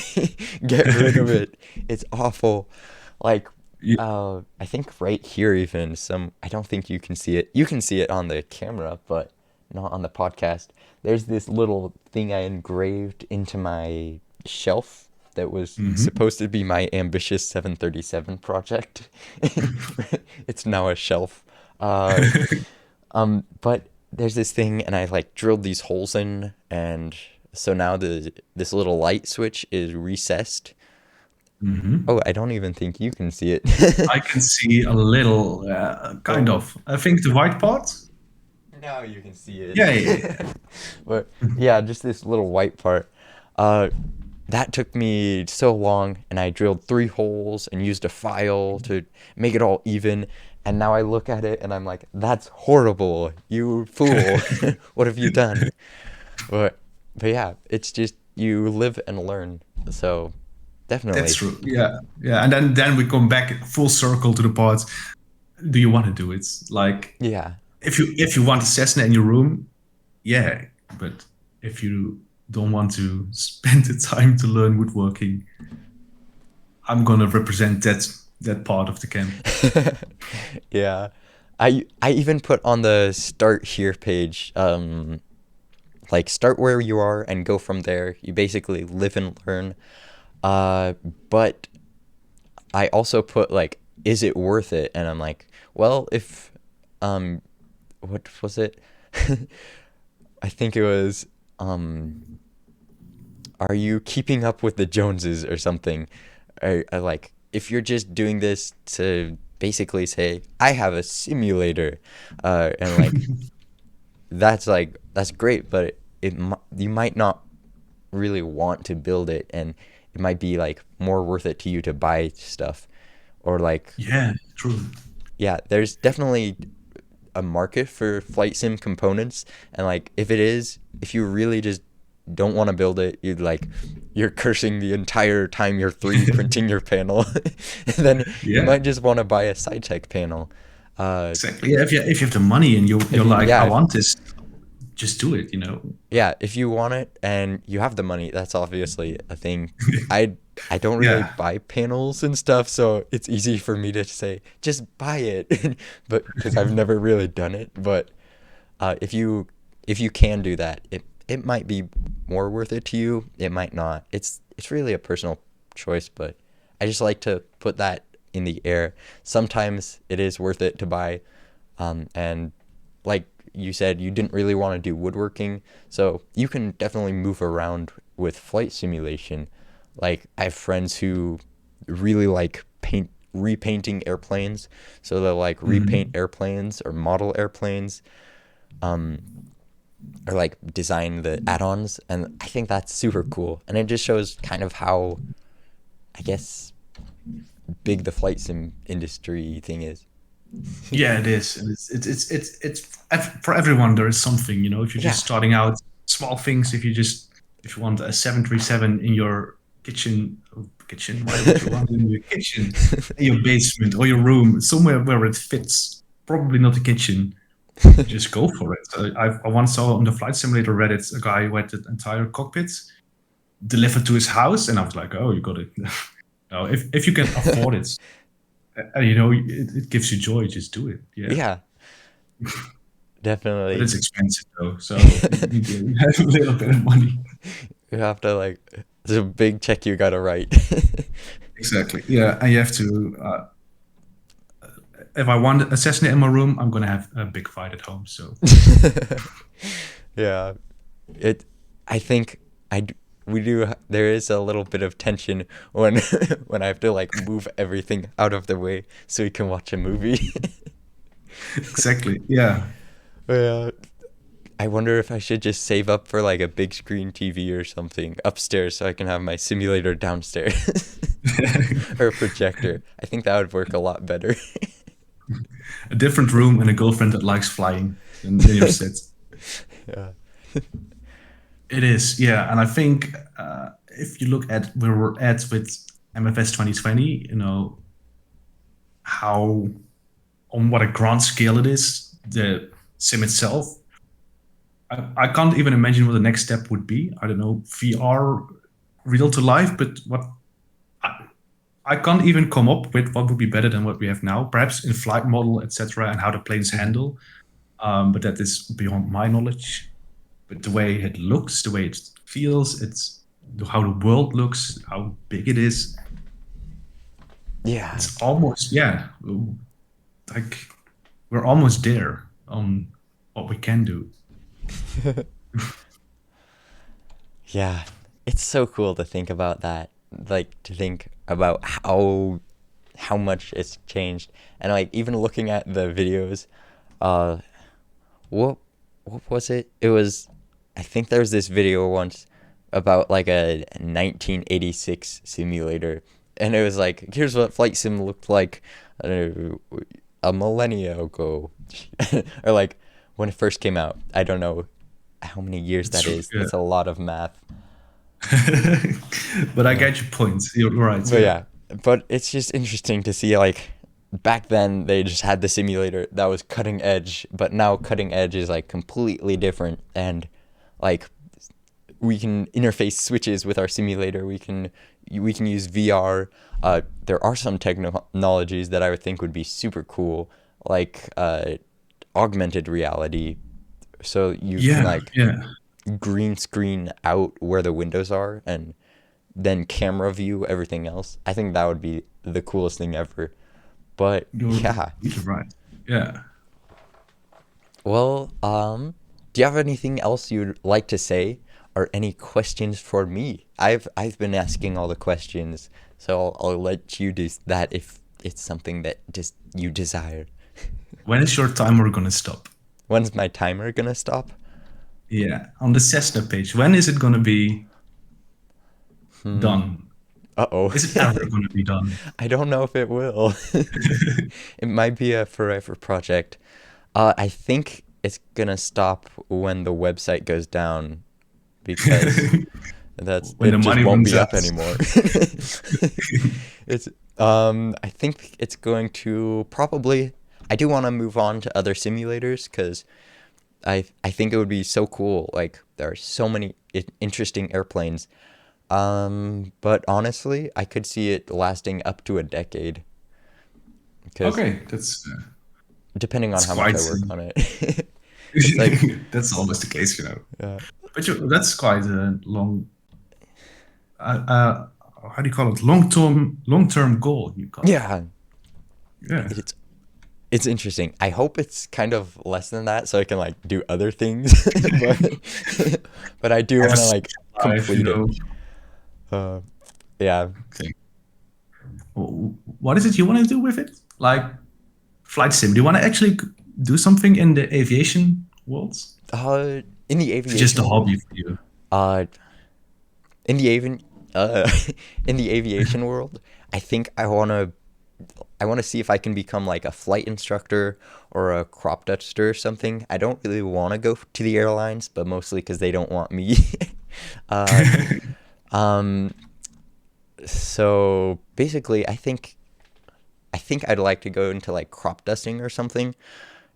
Get rid of it. It's awful. Like, Yeah. I think right here even I don't think you can see it. You can see it on the camera, but not on the podcast. There's this little thing I engraved into my shelf that was Mhm. supposed to be my ambitious 737 project. It's now a shelf. Uh, but there's this thing, and I like drilled these holes in, and so now this little light switch is recessed. Mhm. Oh, I don't even think you can see it. I can see a little, kind Oh, of. I think the white part. now you can see it. Yeah, yeah, But yeah, just this little white part. Uh, that took me so long, and I drilled 3 holes and used a file to make it all even. And now I look at it and I'm like, that's horrible. You fool. What have you done? But but yeah, it's just you live and learn. So that's definitely. true. Yeah, yeah. And then we come back full circle to the part. Do you want to do it? Like, Yeah. if you want a Cessna in your room, yeah. But if you don't want to spend the time to learn woodworking, I'm gonna represent that part of the camp. Yeah. I even put on the start here page, like start where you are and go from there. You basically live and learn. Uh, but I also put like, is it worth it? And I'm like, well, if um, what was it? I think it was are you keeping up with the Joneses or something? I like if you're just doing this to basically say I have a simulator, and that's great, but you might not really want to build it, and it might be like more worth it to you to buy stuff, or like Yeah, true. yeah, there's definitely a market for flight sim components, and like if you really just don't want to build it, you're cursing the entire time you're 3D printing your panel. And then you Yeah, might just want to buy a SciTech panel. uh exactly. Yeah, if you have the money and if you're you like, yeah I if, want this, just do it. yeah, if you want it and you have the money, that's obviously a thing. I don't really Yeah, buy panels and stuff, so it's easy for me to say just buy it. But because I've never really done it. But if you can do that, it might be more worth it to you. It might not. It's really a personal choice, but I just like to put that in the air. Sometimes it is worth it to buy, and like you said, you didn't really want to do woodworking, so you can definitely move around with flight simulation. Like I have friends who really like repainting airplanes, so they'll like repaint mhm. airplanes or model airplanes, or like design the add-ons, and I think that's super cool, and it just shows kind of how, I guess, big the flight sim industry thing is. Yeah, it is. For everyone. There is something. If you're just Yeah. starting out, small things. If you want a 737 in your kitchen. Why would you want it in your kitchen, in your basement or your room, somewhere where it fits? Probably not the kitchen. Just go for it. I once saw on the flight simulator Reddit a guy who had the entire cockpit delivered to his house, and I was like, oh, you got it. No, if you can afford it, it gives you joy. Just do it. Yeah, Yeah, but definitely. it's expensive though, so you need to have a little bit of money. You have to like, it's a big check you gotta write. Exactly. Yeah, and you have to. If I want a Cessna in my room, I'm gonna have a big fight at home. So Yeah, it. I think I. there is a little bit of tension when when I have to like move everything out of the way so we can watch a movie. Exactly. Yeah. Yeah. I wonder if I should just save up for like a big screen TV or something upstairs so I can have my simulator downstairs or a projector. I think that would work a lot better. A different room and a girlfriend that likes flying, and then you're set. Yeah. It is, yeah. And I think if you look at where we're at with MFS 2020, how on what a grand scale it is, the sim itself. I can't even imagine what the next step would be. I don't know, VR, real to life, but I, I can't even come up with what would be better than what we have now. Perhaps in flight model, etc., and how the planes handle. But that is beyond my knowledge. But the way it looks, the way it feels, it's how the world looks, how big it is. Yeah. It's almost, yeah, like we're almost there on what we can do. Yeah. It's so cool to think about that. Like to think about how much it's changed. And like even looking at the videos, uh what what was it? It was I think there was this video once about like a 1986 simulator, and it was like here's what flight sim looked like uh, a millennia ago, or like when it first came out. I don't know how many years that It's, is. yeah. That's a lot of math. But I Yeah. get your point. You're right. But Yeah. yeah, but it's just interesting to see like back then they just had the simulator that was cutting edge, but now cutting edge is like completely different, and like we can interface switches with our simulator. We can use VR. There are some technologies that I would think would be super cool, like augmented reality. So you can Yeah. like Yeah. green screen out where the windows are and then camera view everything else. I think that would be the coolest thing ever. But You're, yeah, you're right. Yeah. well, do you have anything else you'd like to say, or any questions for me? I've been asking all the questions, so I'll let you do that if it's something that just you desire. When is your timer gonna stop? When's my timer gonna stop? Yeah. On the Cessna page, when is it gonna be Hmm. done? Uh-oh. Is it ever gonna be done? I don't know if it will. It might be a forever project. I think it's gonna stop when the website goes down because When the it just money won't runs be out. up anymore. It's I think it's going to probably I do want to move on to other simulators because I think it would be so cool. Like there are so many interesting airplanes. But honestly, I could see it lasting up to a decade because Okay, that's depending on that's how much quite I work on it. It's like that's always the case. uh, But that's quite a long. How do you call it? Long term goal. You call it. yeah, Yeah. it's it's interesting. I hope it's kind of less than that so I can like do other things. but but I do Have a want to like social life. complete it. Uh, yeah. Okay. What is it you want to do with it? Like flight sim? Do you want to actually do something in the aviation world? In the It's just a aviation world, hobby for you. uh, in the uh, in the aviation world, I think I want to see if I can become like a flight instructor or a crop duster or something. I don't really want to go to the airlines, but mostly because they don't want me. uh, um, so basically, I think I'd like to go into like crop dusting or something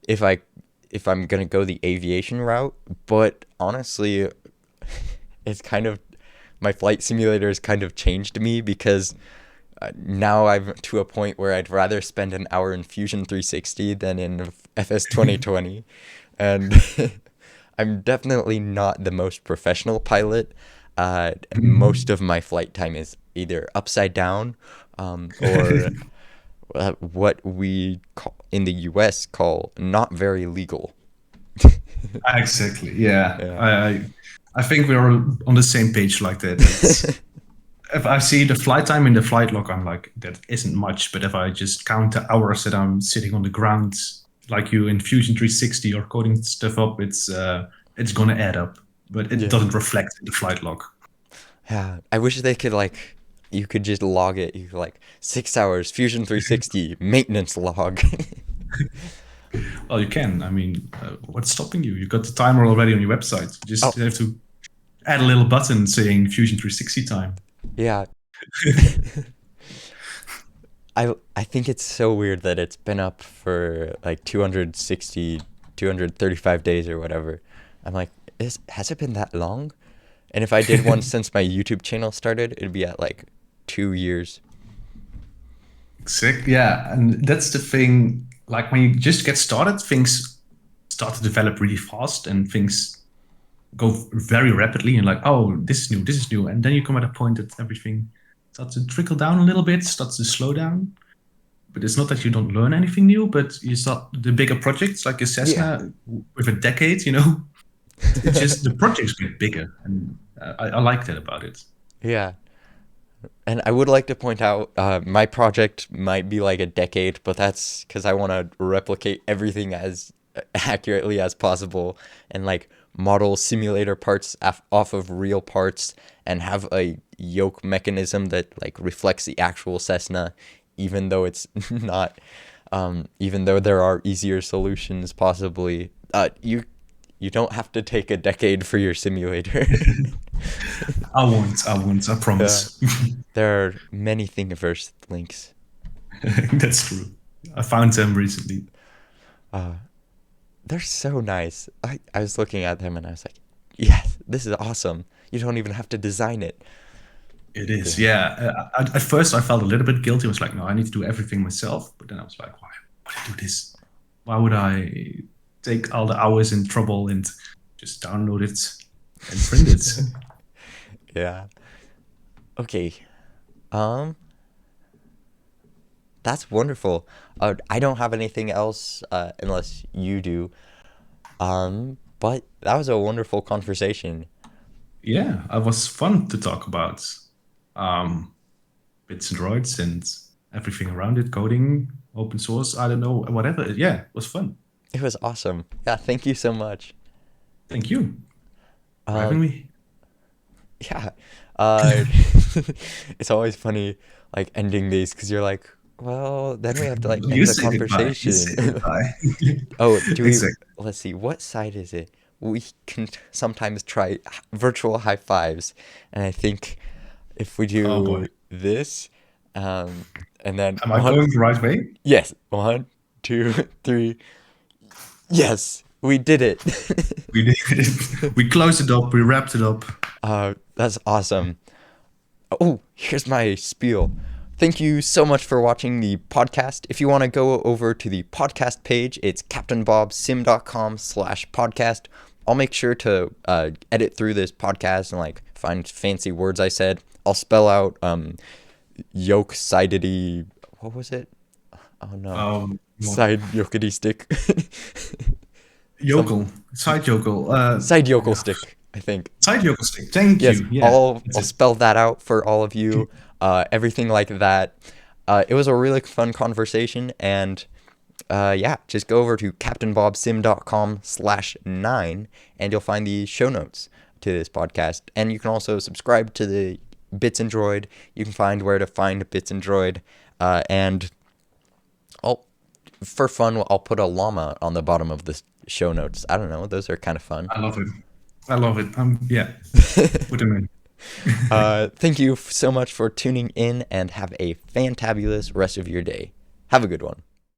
if I if I'm gonna go the aviation route. But honestly, it's kind of my flight simulator has kind of changed me because now I'm to a point where I'd rather spend an hour in Fusion 360 than in FS 2020, and I'm definitely not the most professional pilot. Most of my flight time is either upside down, or what we call, in the U.S. call not very legal. Exactly. Yeah. Yeah. I I think we're on the same page like that. If I see the flight time in the flight log, I'm like, that isn't much. But if I just count the hours that I'm sitting on the ground, like you in Fusion 360 or coding stuff up, it's gonna add up. But it Yeah. doesn't reflect in the flight log. Yeah, I wish they could like you could just log it. You could, like 6 hours Fusion 360 maintenance log. Well, you can. I mean, what's stopping you? You got the timer already on your website. You Oh, just have to add a little button saying Fusion 360 time. yeah. I think it's so weird that it's been up for like 260, 235 days or whatever. I'm like, has it been that long? And if I did one since my YouTube channel started, it'd be at like 2 years. Sick. Yeah, and that's the thing. Like when you just get started, things start to develop really fast, and things go very rapidly. And like, oh, this is new, this is new, and then you come at a point that everything starts to trickle down a little bit, starts to slow down. But it's not that you don't learn anything new, but you start the bigger projects like a Yeah. Cessna with a decade. It's just the projects get bigger, and I like that about it. Yeah. And I would like to point out, my project might be like a decade, but that's because I want to replicate everything as accurately as possible and like model simulator parts off of real parts and have a yoke mechanism that like reflects the actual Cessna, even though it's not, even though there are easier solutions possibly. You don't have to take a decade for your simulator. I Yeah. promise. There are many Thingiverse links. That's true. I found them recently. They're so nice. I was looking at them and I was like, yes, this is awesome. You don't even have to design it. It is, Yeah. yeah. At first, I felt a little bit guilty. I was like, no, I need to do everything myself. But then I was like, why would I do this? Why would I take all the hours and trouble and just download it and print it? Yeah. Okay. Um, that's wonderful. I don't have anything else, unless you do. But that was a wonderful conversation. Yeah, it was fun to talk about um, bits and droids and everything around it, coding, open source, I don't know, whatever. Yeah, it was fun. It was awesome. Yeah, thank you so much. Thank you for Um, having me. yeah. It's always funny like ending these because you're like, well, then we have to like You end the say goodbye. You conversation. say goodbye. Oh, do we? Exactly. Let's see. What side is it? We can sometimes try virtual high fives, and I think if we Oh boy. do this, um, and then Am I going the right way? yes, 1, 2, 3, yes, we did it. We did it. We closed it up. We wrapped it up. That's awesome. Oh, here's my spiel. Thank you so much for watching the podcast. If you want to go over to the podcast page, it's captainbobsim.com/podcast. I'll make sure to edit through this podcast and like find fancy words I said. I'll spell out yoke sidedy. What was it? Oh no, What? side yokety stick. Some Yokel, side yokel, side yokel stick, I think. side yokel stick. Thank Yes, you. Yeah, I'll that's I'll it. spell that out for all of you. Everything like that. It was a really fun conversation, and yeah, just go over to captainbobsim.com/9, and you'll find the show notes to this podcast. And you can also subscribe to the Bits and Droid. You can find where to find Bits and Droid, and I'll for fun I'll put a llama on the bottom of the show notes. I don't know, those are kind of fun. I love it. I love it. Yeah, put them in. Thank you so much for tuning in and have a fantabulous rest of your day. Have a good one.